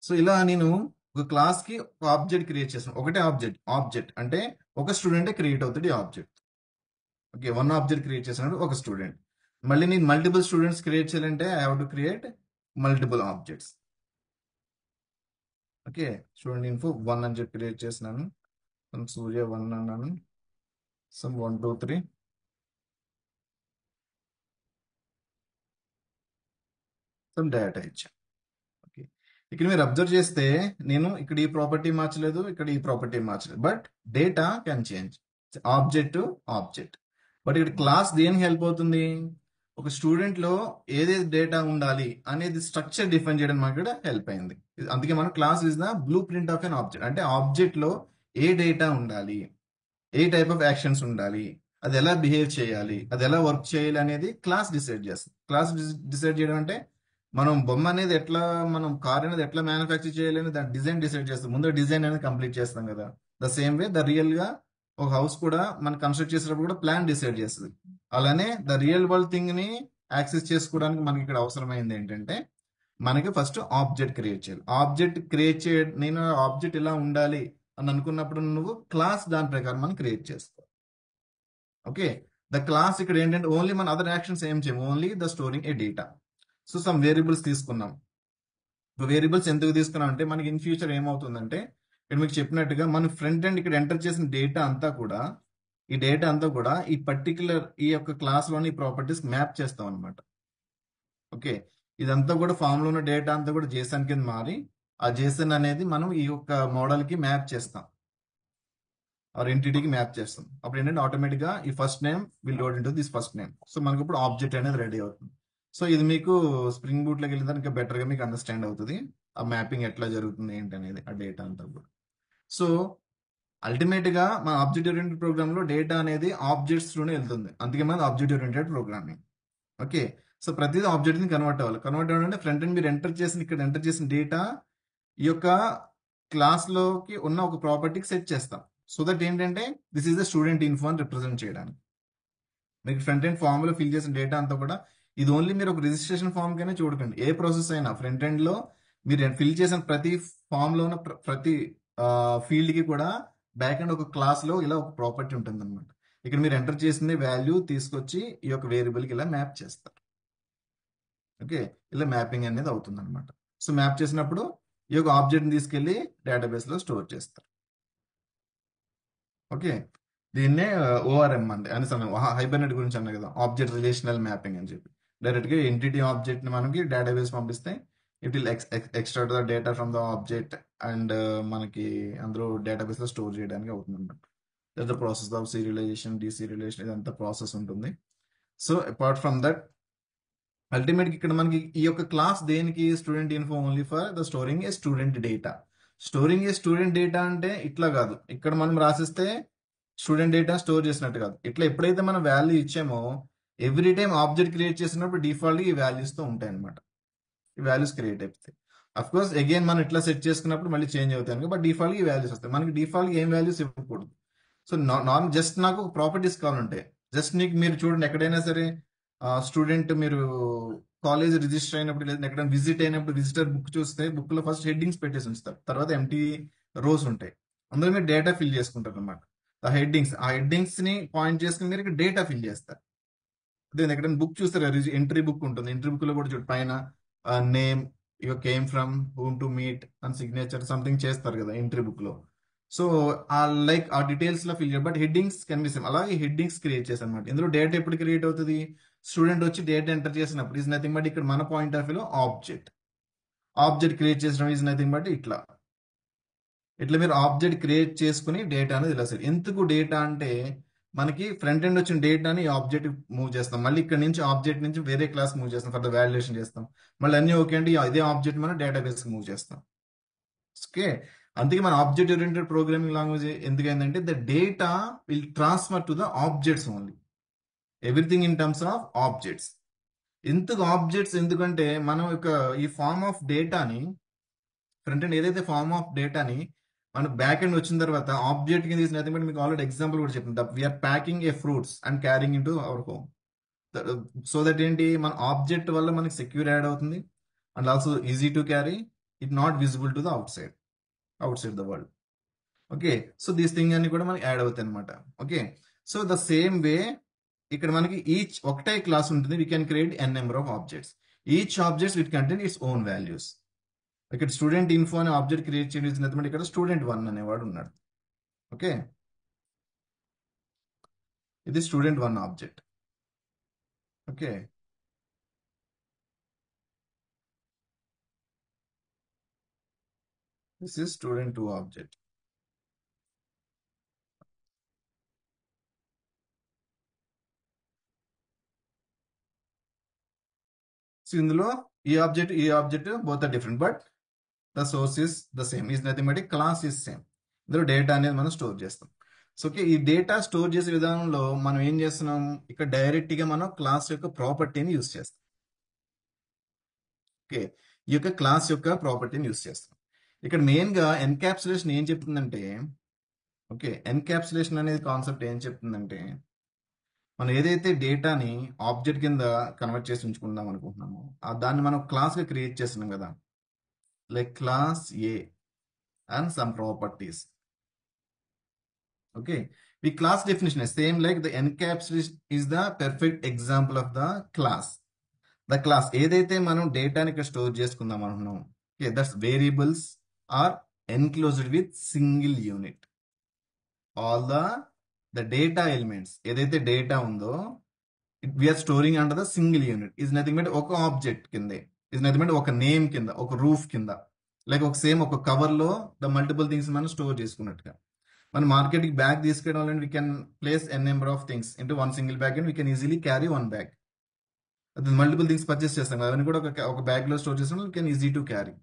సో ఇలా నేను ఒక క్లాస్ కి ఒక ఆబ్జెక్ట్ క్రియేట్ చేస్తాను. ఒకటే ఆబ్జెక్ట్ అంటే ఒక స్టూడెంటే క్రియేట్ అవుతుంది object. Okay, one object create చేసినప్పుడు ఒక స్టూడెంట్. మళ్ళీ నేను మల్టిపుల్ స్టూడెంట్స్ క్రియేట్ చేయాలంటే I have to create multiple objects. Okay, student info 1 అని చెప్పి క్రియేట్ చేసినాను, సమ్ సూర్య 1 అన్నాను, సమ్ 1 2 3 సమ్ డేటా ఇచ్చాను. ఓకే, ఇక్కడ మీరు అబ్జర్వ్ చేస్తే నేను ఇక్కడ ఈ ప్రాపర్టీ మార్చలేదు, ఇక్కడ ఈ ప్రాపర్టీ మార్చలేదు, but data can change, object object. But ఇక్కడ క్లాస్ దేనికి హెల్ప్ అవుతుంది, ఒక స్టూడెంట్ లో ఏదేది డేటా ఉండాలి అనేది స్ట్రక్చర్ డిఫైన్ చేయడం మనకి కూడా హెల్ప్ అయింది. అందుకే మన class is the blue print of an object. అంటే ఆబ్జెక్ట్ లో ఏ డేటా ఉండాలి, ఏ టైప్ ఆఫ్ యాక్షన్స్ ఉండాలి అది ఎలా బిహేవ్ చేయాలి, అది ఎలా వర్క్ చేయాలి అనేది క్లాస్ డిసైడ్ చేస్తుంది. క్లాస్ డిసైడ్ చేయడం అంటే మనం బొమ్మ అనేది ఎట్లా, మనం కార్ అనేది ఎట్లా మ్యానుఫ్యాక్చర్ చేయాలి అని దాని డిజైన్ డిసైడ్ చేస్తాం. ముందు డిజైన్ అనేది కంప్లీట్ చేస్తాం కదా. The same way the real గా ఒక హౌస్ కూడా మనం కన్స్ట్రక్ట్ చేసేటప్పుడు కూడా ప్లాన్ డిసైడ్ చేస్తుంది. అలానే ద రియల్ వరల్డ్ థింగ్ ని యాక్సెస్ చేసుకోవడానికి మనకి ఇక్కడ అవసరమైంది ఏంటంటే, మనకి ఫస్ట్ ఆబ్జెక్ట్ క్రియేట్ చేయాలి. ఆబ్జెక్ట్ క్రియేట్ చేయ నేను ఆబ్జెక్ట్ ఇలా ఉండాలి అని అనుకున్నప్పుడు నువ్వు క్లాస్ దాని ప్రకారం మనం క్రియేట్ చేస్తావు. ఓకే, ద క్లాస్ ఇక్కడ ఏంటంటే ఓన్లీ మన అదర్ యాక్షన్స్ ఏం చేయము, only the storing a data. So some variables తీసుకున్నాం. వేరియబుల్స్ ఎందుకు తీసుకున్నాం అంటే మనకి ఇన్ ఫ్యూచర్ ఏమవుతుందంటే, ఇక్కడ మీకు చెప్పినట్టుగా మన ఫ్రంట్ ఎండ్ ఇక్కడ ఎంటర్ చేసిన డేటా అంతా కూడా, ఈ డేటా అంతా కూడా ఈ పర్టికులర్ ఈ యొక్క క్లాస్ లోని ప్రాపర్టీస్ మ్యాప్ చేస్తాం అనమాట. ఓకే, ఇదంతా కూడా ఫామ్ లో ఉన్న డేటా అంతా కూడా జేసన్ కింద మారి, ఆ జేసన్ అనేది మనం ఈ యొక్క మోడల్ కి మ్యాప్ చేస్తాం, ఆర్ ఎంటిటీకి మ్యాప్ చేస్తాం. అప్పుడు ఏంటంటే ఆటోమేటిక్ గా ఈ first name will load into this first name. So మనకి ఇప్పుడు ఆబ్జెక్ట్ అనేది రెడీ అవుతుంది. సో ఇది మీకు స్ప్రింగ్ బూట్ లోకి వెళ్ళిన తర్వాత ఇంకా బెటర్ గా మీకు అండర్స్టాండ్ అవుతుంది ఆ మ్యాపింగ్ ఎట్లా జరుగుతుంది ఏంటి అనేది, ఆ డేటా అంతా కూడా. సో అల్టిమేట్ గా మన ఆబ్జెక్ట్ ఓరియంటెడ్ ప్రోగ్రామ్ లో డేటా అనేది ఆబ్జెక్ట్స్ లోనే వెళ్తుంది. అందుకే మన object oriented programming. Okay, so ప్రతిదీ ఆబ్జెక్ట్ ని కన్వర్ట్ అవ్వాలి. కన్వర్ట్ అవ్వాలంటే ఫ్రంట్ ఎండ్ మీరు ఇక్కడ ఎంటర్ చేసిన డేటా ఈ యొక్క క్లాస్ లోకి ఉన్న ఒక ప్రాపర్టీకి సెట్ చేస్తాం. సో దట్ ఏంటంటే this is the student info అని రిప్రజెంట్ చేయడానికి. మీకు ఫ్రంట్ ఎండ్ ఫామ్ లో ఫిల్ చేసిన డేటా అంతా కూడా, ఇది ఓన్లీ మీరు ఒక రిజిస్ట్రేషన్ ఫామ్ కైనా చూడకండి. ఏ ప్రాసెస్ అయినా ఫ్రంట్ ఎండ్ లో మీరు ఫిల్ చేసిన ప్రతి ఫామ్ లో ఉన్న ప్రతి ఫీల్డ్ కి కూడా బ్యాక్ ఎండ్ ఒక క్లాస్ లో ఇలా ఒక ప్రాపర్టీ ఉంటుంది అనమాట. ఇక్కడ మీరు ఎంటర్ చేసింది వాల్యూ తీసుకొచ్చి ఈ యొక్క వేరియబుల్ కి ఇలా మ్యాప్ చేస్తారు. ఓకే, ఇలా మ్యాపింగ్ అనేది అవుతుంది అనమాట. సో మ్యాప్ చేసినప్పుడు ఈ యొక్క ఆబ్జెక్ట్ ని తీసుకెళ్లి డేటాబేస్ లో స్టోర్ చేస్తారు. ఓకే, దీన్నే ఓఆర్ఎం అండి అని హైబర్నెట్ గురించి అన్నా కదా, ఆబ్జెక్ట్ రిలేషనల్ మ్యాపింగ్ అని చెప్పి. డైరెక్ట్ గా ఎంటిటీ ఆబ్జెక్ట్ ని మనకి డేటాబేస్ పంపిస్తే it will extract the data from the object and మనకి అందరూ డేటాబేస్ లో స్టోర్ చేయడానికి అవుతుంది అనమాట. ద ప్రాసెస్ ఆఫ్ సీరియలైజేషన్, డీసీరియలైజేషన్, ఇదంతా ప్రాసెస్ ఉంటుంది. So apart from that ultimate ఇక్కడ మనకి ఈ యొక్క క్లాస్ దేనికి, student info only for the storing A student data. Storing A student data అంటే ఇట్లా కాదు, ఇక్కడ మనం రాసిస్తే స్టూడెంట్ డేటా స్టోర్ చేసినట్టు కాదు. ఇట్లా ఎప్పుడైతే మనం వాల్యూ ఇచ్చామో ఎవ్రీ టైం ఆబ్జెక్ట్ క్రియేట్ చేసినప్పుడు డిఫాల్ట్ ఈ వాల్యూస్ తో ఉంటాయి అనమాట. ఈ వాల్యూస్ క్రియేట్ అయిపోతాయి. అఫ్ కోర్స్ అగైన్ మనం ఇట్లా సెట్ చేసుకున్నప్పుడు మళ్ళీ చేంజ్ అవుతాయి, బట్ డిఫాల్ట్ ఈ వాల్యూస్ వస్తాయి. మనకి డిఫాల్ట్ ఏం వాల్యూస్ ఇవ్వకూడదు. సో నార్మల్ జస్ట్ నాకు ప్రాపర్టీస్ కావాలంటాయి. జస్ట్ నీకు మీరు చూడండి, ఎక్కడైనా సరే స్టూడెంట్ మీరు కాలేజ్ రిజిస్టర్ అయినప్పుడు లేదా ఎక్కడైనా విజిట్ అయినప్పుడు విజిటర్ బుక్ చూస్తే బుక్ లో ఫస్ట్ హెడ్డింగ్స్ పెట్టేసి ఉంచుతారు, తర్వాత ఎంటీ రోస్ ఉంటాయి, అందులో మీరు డేటా ఫిల్ చేసుకుంటారు అనమాట. ఆ హెడ్డింగ్స్ ని పాయింట్ చేసుకుని మీరు ఇక్కడ డేటా ఫిల్ చేస్తారు. అదే ఎక్కడైనా బుక్ చూస్తారు, ఎంట్రీ బుక్ ఉంటుంది, ఎంట్రీ బుక్ లో కూడా చూడు పైన name, you came from, whom to meet and signature something చేస్తారు కదా ఎంట్రీ బుక్ లో. సో ఆ డీటెయిల్స్ లో ఫిల్ చేయాలి, బట్ హెడ్డింగ్స్ కనిపిస్తాయి. అలాగే హెడ్డింగ్స్ క్రియేట్ చేస్తాం అనమాట. ఇందులో డేటా ఎప్పుడు క్రియేట్ అవుతుంది, స్టూడెంట్ వచ్చి డేటా ఎంటర్ చేసినప్పుడు. ఈజ్ నథింగ్ బట్ ఇక్కడ మన పాయింట్ ఆఫ్ వ్యూలో ఆబ్జెక్ట్ క్రియేట్ చేసిన ఈజ్ నథింగ్ బట్ ఇట్లా మీరు ఆబ్జెక్ట్ క్రియేట్ చేసుకుని డేటా అనేది ఇలా సార్. ఎందుకు డేటా అంటే మనకి ఫ్రంట్ ఎండ్ వచ్చిన డేటాని ఆబ్జెక్ట్ మూవ్ చేస్తాం, మళ్ళీ ఇక్కడ నుంచి ఆబ్జెక్ట్ నుంచి వేరే క్లాస్ మూవ్ చేస్తాం, ఫర్ ద వాల్యుయేషన్ చేస్తాం, మళ్ళీ అన్ని ఓకే అంటే ఇదే ఆబ్జెక్ట్ మనం డేటాబేస్ మూవ్ చేస్తాం. ఓకే, అందుకే మన ఆబ్జెక్ట్ ఓరియంటెడ్ ప్రోగ్రామింగ్ లాంగ్వేజ్ ఎందుకైందంటే the data will transfer to the objects only, everything in terms of objects. ఎందుకు ఆబ్జెక్ట్స్, ఎందుకంటే మనం ఈ ఫార్మ్ ఆఫ్ డేటాని, ఫ్రంట్ ఎండ్ ఏదైతే ఫార్మ్ ఆఫ్ డేటాని మన బ్యాక్ ఎండ్ వచ్చిన తర్వాత ఆబ్జెక్ట్ కి తీసిన మీకు ఆల్రెడీ ఎగ్జాంపుల్ కూడా చెప్పింది, we are packing a fruits and carrying in to our home. So that ఏంటి, మన ఆబ్జెక్ట్ వల్ల మనకి సెక్యూర్ యాడ్ అవుతుంది and also easy to carry, it not visible to the outside the world. Okay, so these thing అన్ని కూడా మనకి యాడ్ అవుతాయి అనమాట. Okay, so the same way ఇక్కడ మనకి ఒకటే క్లాస్ ఉంటుంది, we can create n number of objects. Each objects with contain its own values. ఇక్కడ స్టూడెంట్ ఇన్ఫో అనే ఆబ్జెక్ట్ క్రియేట్ చేయడం, ఇక్కడ స్టూడెంట్ 1 అనేవాడు ఉన్నాడు. ఓకే, ఇది student 1 object. Okay, this is student 2 object. So ఇందులో ఈ object both are different, but the source is the same, is nothing but class is same. ఇందులో డేటా అనేది మనం స్టోర్ చేస్తాం. సో ఓకే, ఈ డేటా స్టోర్ చేసే విధానంలో మనం ఏం చేస్తున్నాం, ఇక్కడ డైరెక్ట్ గా మనం క్లాస్ యొక్క ప్రాపర్టీని యూస్ చేస్తాం. ఓకే, ఈ యొక్క క్లాస్ యొక్క ప్రాపర్టీని యూస్ చేస్తాం. ఇక్కడ మెయిన్ గా ఎన్కాప్సులేషన్ ఏం చెప్తుందంటే, ఓకే, ఎన్కాప్సులేషన్ అనేది కాన్సెప్ట్ ఏం చెప్తుందంటే, మనం ఏదైతే డేటాని ఆబ్జెక్ట్ కింద కన్వర్ట్ చేసి ఉంచుకుందాం అనుకుంటున్నామో దాన్ని మనం క్లాస్ గా క్రియేట్ చేస్తున్నాం కదా, like class a and some properties. Okay, ఈ class definition same like the encapsulation is the perfect example of the class. The class ఏదైతే మనం డేటాని ఇక్కడ స్టోర్ చేసుకుందాం అనుకున్నాం, okay, that's variables are enclosed with single unit. All the data elements ఏదైతే డేటా ఉందో we are storing under the single unit. Is nothing but ఒక ఆబ్జెక్ట్ కిందే, ఈజ్ నథింగ్ బట్ ఒక నేమ్ కింద, ఒక రూఫ్ కింద, లైక్ ఒక సేమ్ ఒక కవర్ లో ద మల్టిపుల్ థింగ్స్ మనం స్టోర్ చేసుకున్నట్టుగా. మన మార్కెట్ కి బ్యాగ్ తీసుకెళ్ళడం we can place n number of things into one single bag and we can easily carry one bag. అది మల్టిపుల్ థింగ్స్ పర్చేస్ చేస్తాం కదా, అవన్నీ కూడా ఒక బ్యాగ్ లో స్టోర్ చేస్తాం, కెన్ ఈజీ టు క్యారీ.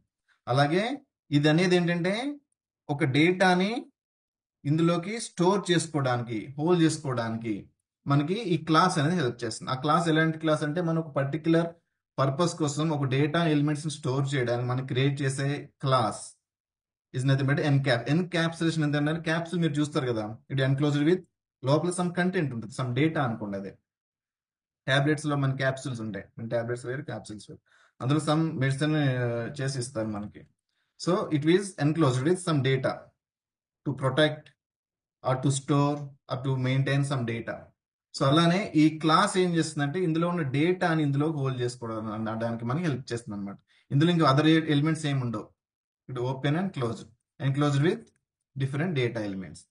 అలాగే ఇది అనేది ఏంటంటే ఒక డేటాని ఇందులోకి స్టోర్ చేసుకోవడానికి, హోల్డ్ చేసుకోవడానికి మనకి ఈ క్లాస్ అనేది హెల్ప్ చేస్తుంది. ఆ క్లాస్ ఎలాంటి క్లాస్ అంటే మనం ఒక పర్టికులర్ పర్పస్ కోసం ఒక డేటా ఎలిమెంట్స్ స్టోర్ చేయడానికి మనం క్రియేట్ చేసే class is nothing but encapsulation. ఏంటంటే క్యాప్సుల్ మీరు చూస్తారు కదా, ఇట్ ఎన్క్లోజ్డ్ విత్ లోపల సమ్ కంటెంట్ ఉంటుంది, సమ్ డేటా అనుకోండి. అదే టాబ్లెట్స్ లో మన క్యాప్సూల్స్ ఉంటాయి, మన టాబ్లెట్స్ వేరు క్యాప్సూల్స్ వేరు, అందులో సమ్ మెడిసిన్ చేసి ఇస్తారు మనకి. So it is enclosed with some data to protect or to store or to maintain some data. So అలానే ఈ క్లాస్ ఏం చేస్తుందంటే ఇందులో ఉన్న డేటాని ఇందులో హోల్డ్ చేసుకోవడం అనడానికి మనకి హెల్ప్ చేస్తుంది అనమాట. ఇందులో ఇంకా అదర్ ఎలిమెంట్స్ ఏమి ఉండవు, it open and closed with different data elements.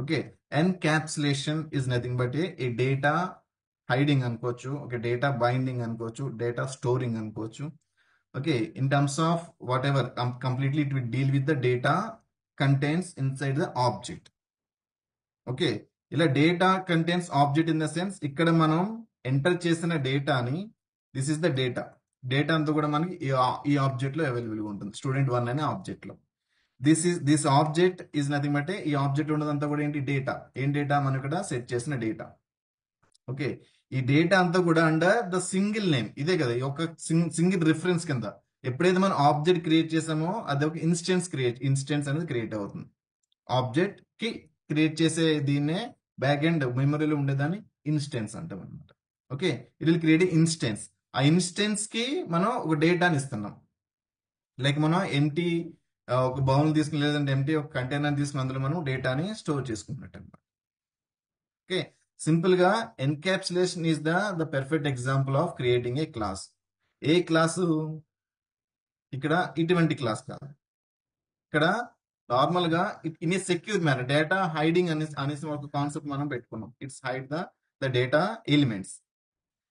Okay, encapsulation is nothing but a data hiding అనుకోవచ్చు, ఓకే, డేటా బైండింగ్ అనుకోవచ్చు, డేటా స్టోరింగ్ అనుకోవచ్చు. Okay, in terms of whatever completely it will deal with the data contains inside the object. Okay, ఇలా data contains object in the sense ఇక్కడ మనం ఎంటర్ చేసిన డేటాని, this is the data, data అంతా కూడా మనకి ఈ ఆబ్జెక్ట్ లో అవైలబుల్ గా ఉంటుంది, స్టూడెంట్ 1 అనే ఆబ్జెక్ట్ లో. This object is nothing but ఈ ఆబ్జెక్ట్ ఉన్నదంతా కూడా ఏంటి, డేటా. ఏం డేటా, మనం ఇక్కడ సెట్ చేసిన డేటా. ఓకే, ఈ డేటా అంతా కూడా అండర్ ద సింగిల్ నేమ్, ఇదే కదా ఈ ఒక సింగిల్ రిఫరెన్స్ కింద. ఎప్పుడైతే మనం ఆబ్జెక్ట్ క్రియేట్ చేసామో అది ఒక ఇన్స్టెన్స్ అనేది క్రియేట్ అవుతుంది. ఆబ్జెక్ట్ కి క్రియేట్ చేసే దీన్నే బ్యాక్ ఎండ్ మెమరీలో ఉండేదాన్ని ఇన్స్టెన్స్ అంటాం అనమాట. Okay, it will create instance. ఆ ఇన్స్టెన్స్ కి మనం ఒక డేటాని ఇస్తున్నాం, లైక్ మనం ఎంటీ ఒక బౌల్ తీసుకుని లేదంటే ఎంటీ ఒక కంటైనర్ తీసుకుని అందులో మనం డేటాని స్టోర్ చేసుకున్నట్టు అనమాట. ఓకే, సింపుల్ గా encapsulation is the perfect example of creating a class. A class, ఇక్కడ ఇటువంటి క్లాస్ కాదు, ఇక్కడ నార్మల్ గా in a secure manner data hiding అనేసి ఒక కాన్సెప్ట్ మనం పెట్టుకున్నాం. It's hide the data elements.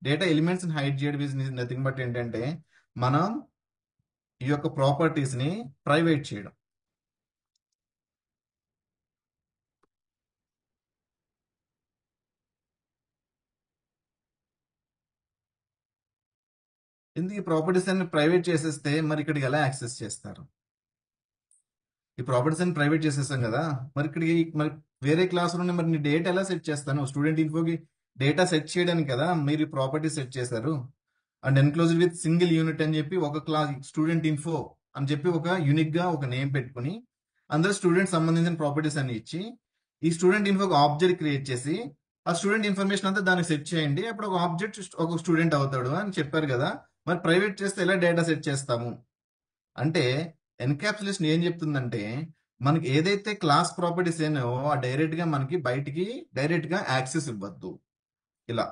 Data elements hide చేయడం ఇస్ నథింగ్ బట్ ఏంటంటే మనం ఈ యొక్క ప్రాపర్టీస్ ని ప్రైవేట్ చేయడం. ఎందుకు ఈ ప్రాపర్టీస్ అన్ని ప్రైవేట్ చేసేస్తే మరి ఇక్కడికి ఎలా యాక్సెస్ చేస్తారు? ఈ ప్రాపర్టీస్ అన్ని ప్రైవేట్ చేసేస్తాం కదా, మరి ఇక్కడికి మరి వేరే క్లాస్ రూమ్ మరి నీ డేటా ఎలా సెట్ చేస్తాను? స్టూడెంట్ ఇన్ఫోకి డేటా సెట్ చేయడానికి కదా మీరు ఈ ప్రాపర్టీ సెట్ చేశారు. And enclosed with single unit అని చెప్పి ఒక క్లాస్ స్టూడెంట్ ఇన్ఫో అని చెప్పి ఒక యూనిక్ గా ఒక నేమ్ పెట్టుకుని అందరూ స్టూడెంట్ సంబంధించిన ప్రాపర్టీస్ అన్ని ఇచ్చి ఈ స్టూడెంట్ ఇన్ఫో ఒక ఆబ్జెక్ట్ క్రియేట్ చేసి ఆ స్టూడెంట్ ఇన్ఫర్మేషన్ అంతా దానికి సెట్ చేయండి, అప్పుడు ఒక ఆబ్జెక్ట్ ఒక స్టూడెంట్ అవుతాడు అని చెప్పారు కదా. మరి ప్రైవేట్ చేస్తే ఎలా డేటా సెట్ చేస్తాము అంటే ఎన్కాప్సులేషన్ ఏం చెప్తుందంటే మనకి ఏదైతే క్లాస్ ప్రాపర్టీస్ ఏనో ఆ డైరెక్ట్ గా మనకి బయటికి డైరెక్ట్ గా యాక్సెస్ ఇవ్వద్దు. ఇలా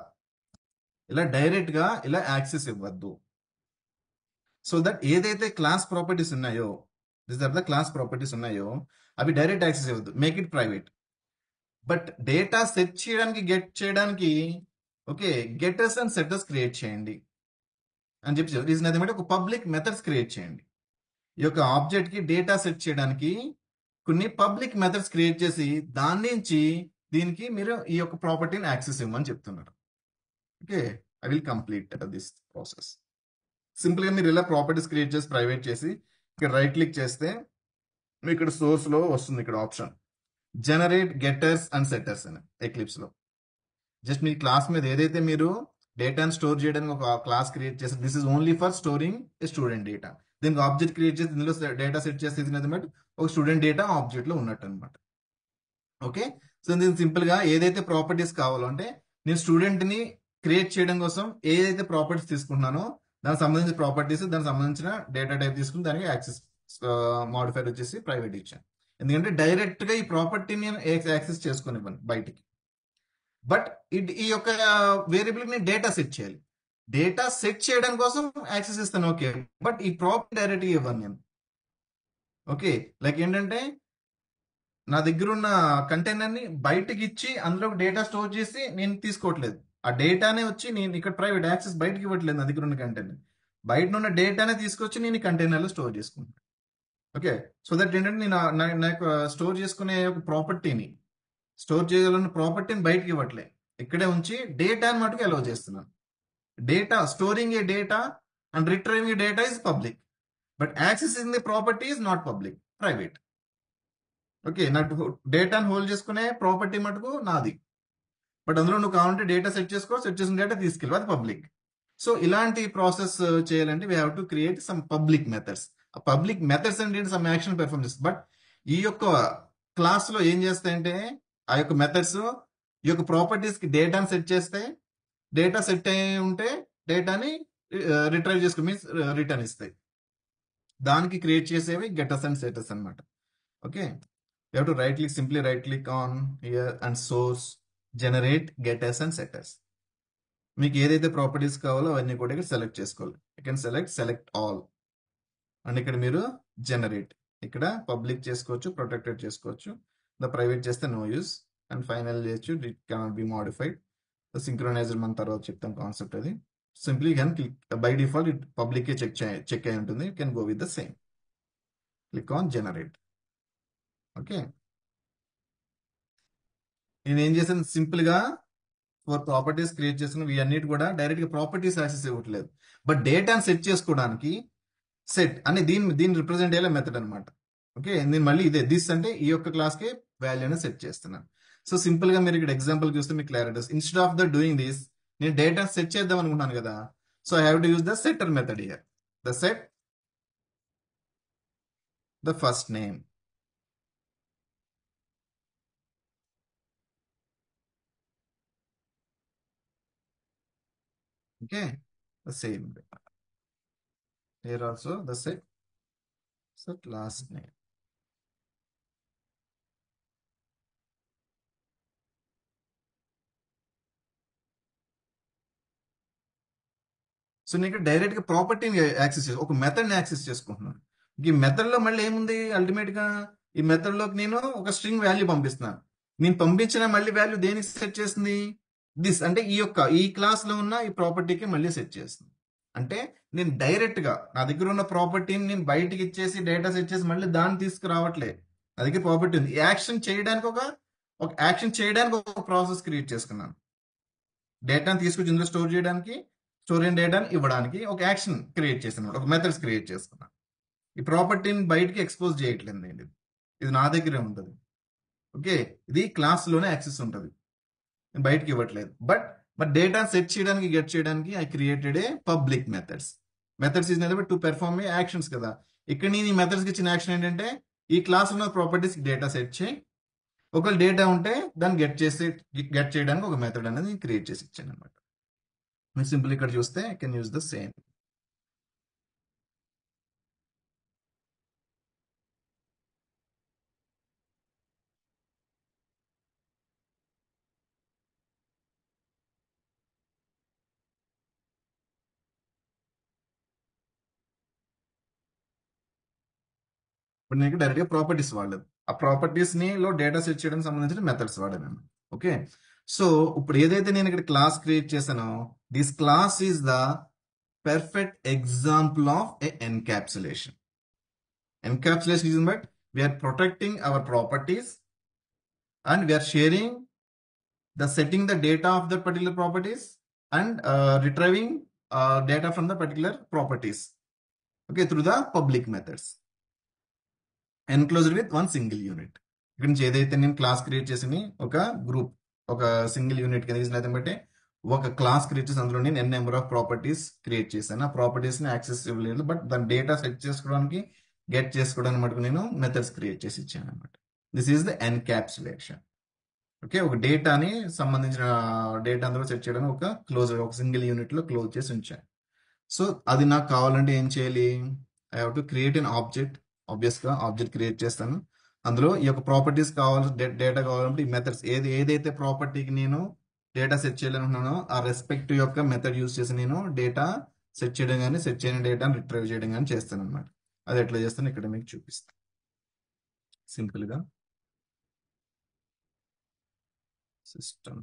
డైరెక్ట్ గా ఇలా యాక్సెస్ ఇవ్వద్దు. సో దట్ ఏదైతే క్లాస్ ప్రాపర్టీస్ ఉన్నాయో, this are the class properties ఉన్నాయో అవి డైరెక్ట్ యాక్సెస్ ఇవ్వద్దు, make it private. But data set చేయడానికి గెట్ చేయడానికి okay getters and setters create చేయండి అని చెప్పి రీజన్ అదేమంటే ఒక పబ్లిక్ మెథడ్స్ క్రియేట్ చేయండి. ఈ యొక్క ఆబ్జెక్ట్ కి డేటా సెట్ చేయడానికి కొన్ని పబ్లిక్ మెథడ్స్ క్రియేట్ చేసి దాని నుంచి దీనికి మీరు ఈ యొక్క ప్రాపర్టీని యాక్సెస్ ఇవ్వమని చెప్తున్నారు. Okay, I will complete this process. Simple గా మీరు ఇలా ప్రాపర్టీస్ క్రియేట్ చేసి ప్రైవేట్ చేసి ఇక్కడ రైట్ క్లిక్ చేస్తే మీకు ఇక్కడ సోర్స్ లో వస్తుంది ఇక్కడ option generate getters and setters అని ఎక్లిప్స్ లో. జస్ట్ మీ క్లాస్ మీద ఏదైతే మీరు డేటాను స్టోర్ చేయడానికి ఒక క్లాస్ క్రియేట్ చేస్తారు, this is only for storing A student data. దీనికి ఆబ్జెక్ట్ క్రియేట్ చేసి ఇందులో డేటా సెట్ చేస్తే బట్ ఒక స్టూడెంట్ డేటా ఆబ్జెక్ట్ లో ఉన్నట్టు అనమాట. ఓకే. సో దీనికి సింపుల్ గా ఏదైతే ప్రాపర్టీస్ కావాలో అంటే నేను స్టూడెంట్ ని క్రియేట్ చేయడం కోసం ఏదైతే ప్రాపర్టీస్ తీసుకుంటున్నానో దానికి సంబంధించిన ప్రాపర్టీస్, దానికి సంబంధించిన డేటా టైప్ తీసుకుని దానికి యాక్సెస్ మాడిఫైర్ వచ్చేసి ప్రైవేట్ ఇచ్చాను. ఎందుకంటే డైరెక్ట్ గా ఈ ప్రాపర్టీని యాక్సెస్ చేసుకునివ్వను బయటికి. బట్ ఈ యొక్క వేరియబుల్ ని డేటా సెట్ చేయాలి. డేటా సెట్ చేయడం కోసం యాక్సెస్ ఇస్తాను, ఓకే. బట్ ఈ ప్రాపర్టీ డైరెక్ట్ ఇవ్వను నేను. ఓకే. లైక్ ఏంటంటే నా దగ్గర ఉన్న కంటైనర్ ని బయటకి ఇచ్చి అందులో డేటా స్టోర్ చేసి నేను తీసుకోవట్లేదు. ఆ డేటానే వచ్చి నేను ఇక్కడ ప్రైవేట్ యాక్సెస్ బయటకి ఇవ్వట్లేదు. నా దగ్గర ఉన్న కంటైనర్ బయట ఉన్న డేటానే తీసుకొచ్చి నేను కంటైనర్ లో స్టోర్ చేసుకుంటాను. ఓకే. సో దట్ ఏంటంటే నేను నాకు స్టోర్ చేసుకునే ఒక ప్రాపర్టీని, స్టోర్ చేయగలన్న ప్రాపర్టీని బయటకి ఇవ్వట్లే, ఇక్కడే ఉంచి డేటాని మటుకు అలౌ చేస్తున్నాను. Data storing a data and retrieving a data is public, but accessing the property is not public, private. Okay. నాకు డేటాను హోల్డ్ చేసుకునే ప్రాపర్టీ మటుకు నాది, బట్ అందులో నువ్వు కావాలంటే డేటా సెట్ చేసుకో, సెట్ చేసిన డేటా తీసుకెళ్ళి అది పబ్లిక్. సో ఇలాంటి ప్రాసెస్ చేయాలంటే we have to create some public methods. ఆ పబ్లిక్ మెథడ్స్ అంటే సమ్ యాక్షన్ పెర్ఫార్మ్ చేస్తుంది. బట్ ఈ యొక్క క్లాస్ లో ఏం చేస్తాయంటే ఆ యొక్క మెథడ్స్ ఈ యొక్క ప్రాపర్టీస్ కి డేటాను సెట్ చేస్తే, డేటా సెట్ అయి ఉంటే డేటాని రిట్రైవ్ చేసుకుని మీన్స్ రిటర్న్ ఇస్తాయి. దానికి క్రియేట్ చేసేవి గెటర్స్ అండ్ సెటర్స్ అనమాట. Okay. You have to simply right click on here and source, generate getters and setters. మీకు ఏదైతే ప్రాపర్టీస్ కావాలో అవన్నీ కూడా ఇక్కడ సెలెక్ట్ చేసుకోవాలి. You can select all and ఇక్కడ మీరు జనరేట్, ఇక్కడ పబ్లిక్ చేసుకోవచ్చు, ప్రొటెక్టెడ్ చేసుకోవచ్చు. ద ప్రైవేట్ చేస్తే నో యూస్ అండ్ ఫైనల్ చేయొచ్చు, it cannot be modified. Synchroniser మన తర్వాత చెప్తాం కాన్సెప్ట్. అది simply can click, by default it public check అయి ఉంటుంది. You can go with the same, click on generate. Okay. నేను ఏం చేశాను, సింపుల్ గా ఫోర్ ప్రాపర్టీస్ క్రియేట్ చేసిన అన్నిటి కూడా డైరెక్ట్ గా ప్రాపర్టీస్ యాక్సెస్ ఇవ్వట్లేదు, బట్ డేటాను సెట్ చేసుకోవడానికి సెట్ అని దీన్ని రిప్రజెంట్ అయ్యే మెథడ్ అనమాట. ఓకే. నేను మళ్ళీ ఇదే దిస్ అంటే ఈ యొక్క క్లాస్ కి వాల్యూని సెట్ చేస్తున్నాను. సో సింపుల్ గా మీరు ఇక్కడ ఎగ్జాంపుల్ చూస్తే మీకు క్లారిటీ వస్తుంది. Instead of the doing this నేను డేటా సెట్ చేద్దాం అనుకుంటున్నాను కదా, so I have to use the setter method here. The set the first name. Okay, the same. Here also the set last name. సో నేను డైరెక్ట్ గా ప్రాపర్టీని యాక్సెస్ చేసి ఒక మెథడ్ ని యాక్సెస్ చేసుకుంటున్నాను. ఈ మెథడ్ లో మళ్ళీ ఏముంది, అల్టిమేట్ గా ఈ మెథడ్ లోకి నేను ఒక స్ట్రింగ్ వాల్యూ పంపిస్తున్నాను. నేను పంపించిన మళ్ళీ వాల్యూ దేనికి సెట్ చేస్తుంది, దిస్ అంటే ఈ క్లాస్ లో ఉన్న ఈ ప్రాపర్టీకి మళ్ళీ సెట్ చేస్తుంది. అంటే నేను డైరెక్ట్ గా నా దగ్గర ఉన్న ప్రాపర్టీని నేను బయటికి ఇచ్చేసి డేటా సెట్ చేసి మళ్ళీ దాన్ని తీసుకురావట్లే. నా దగ్గర ప్రాపర్టీ ఉంది, యాక్షన్ చేయడానికి ఒక ప్రాసెస్ క్రియేట్ చేసుకున్నాను. డేటాను తీసుకొచ్చి ఇందులో స్టోర్ చేయడానికి, స్టోర్ అయిన డేటాను ఇవ్వడానికి ఒక యాక్షన్ క్రియేట్ చేస్తున్నాను, ఒక మెథడ్స్ క్రియేట్ చేస్తున్నాను. ఈ ప్రాపర్టీని బయటికి ఎక్స్పోజ్ చేయట్లేదు అండి, ఇది నా దగ్గరే ఉంటుంది. ఓకే. ఇది క్లాస్ లోనే యాక్సెస్ ఉంటుంది, బయటికి ఇవ్వట్లేదు. బట్ డేటా సెట్ చేయడానికి, గెట్ చేయడానికి I created a public methods. Methods is nothing but to perform A actions కదా. ఇక్కడ నేను ఈ మెథడ్స్కి ఇచ్చిన యాక్షన్ ఏంటంటే ఈ క్లాస్ ఉన్న ప్రాపర్టీస్ డేటా సెట్ చేయి, ఒకవేళ డేటా ఉంటే దాన్ని గెట్ చేయడానికి ఒక మెథడ్ అనేది క్రియేట్ చేసి ఇచ్చాను అనమాట. మీరు సింపుల్ ఇక్కడ చూస్తే I can use the same. ఇప్పుడు నేను డైరెక్ట్ గా ప్రాపర్టీస్ వాడలేదు, ఆ ప్రాపర్టీస్ లో డేటా సెట్ చేయడానికి సంబంధించిన మెథడ్స్ వాడాను. ఓకే. సో ఇప్పుడు ఏదైతే నేను ఇక్కడ క్లాస్ క్రియేట్ చేశానో this class is the perfect example of a encapsulation. Encapsulation is that we are protecting our properties and we are sharing the setting the data of the particular properties and retrieving data from the particular properties, okay, through the public methods enclosed with one single unit. ఇక్కడ నుంచి ఏదైతే నేను క్లాస్ క్రియేట్ చేసి ఒక గ్రూప్, ఒక సింగిల్ యూనిట్ కింద తీసిన బట్టి ఒక క్లాస్ క్రియేట్ చేసి అందులో నేను నెంబర్ ఆఫ్ ప్రాపర్టీస్ క్రియేట్ చేశాను. ఆ ప్రాపర్టీస్ ని యాక్సెస్ ఇవ్వలేదు, బట్ దాని డేటా సెట్ చేసుకోవడానికి, గెట్ చేసుకోవడానికి మటుకు నేను మెథడ్స్ క్రియేట్ చేసి ఇచ్చాను అనమాట. This is the encapsulation. Okay, ఒక డేటాని సంబంధించిన డేటా అందులో సెట్ చేయడానికి ఒక సింగిల్ యూనిట్ లో క్లోజ్ చేసి ఉంచాను. సో అది నాకు కావాలంటే ఏం చేయాలి? I have to create an object. Obvious గా ఆబ్జెక్ట్ క్రియేట్ చేస్తాను. అందులో ఈ యొక్క ప్రాపర్టీస్ కావాలి, డేటా కావాలంటే ఈ మెథడ్స్ ఏదైతే ప్రాపర్టీకి నేను డేటా సెట్ చేయాలనుకున్నానో ఆ రెస్పెక్టివ్ యొక్క మెథడ్ యూస్ చేసి నేను డేటా సెట్ చేయడం కానీ, సెట్ చేయని డేటాను రిట్రైవ్ చేయడం కానీ చేస్తాను అనమాట. అది ఎట్లా చేస్తాను ఇక్కడ మీకు చూపిస్తాను సింపుల్ గా. System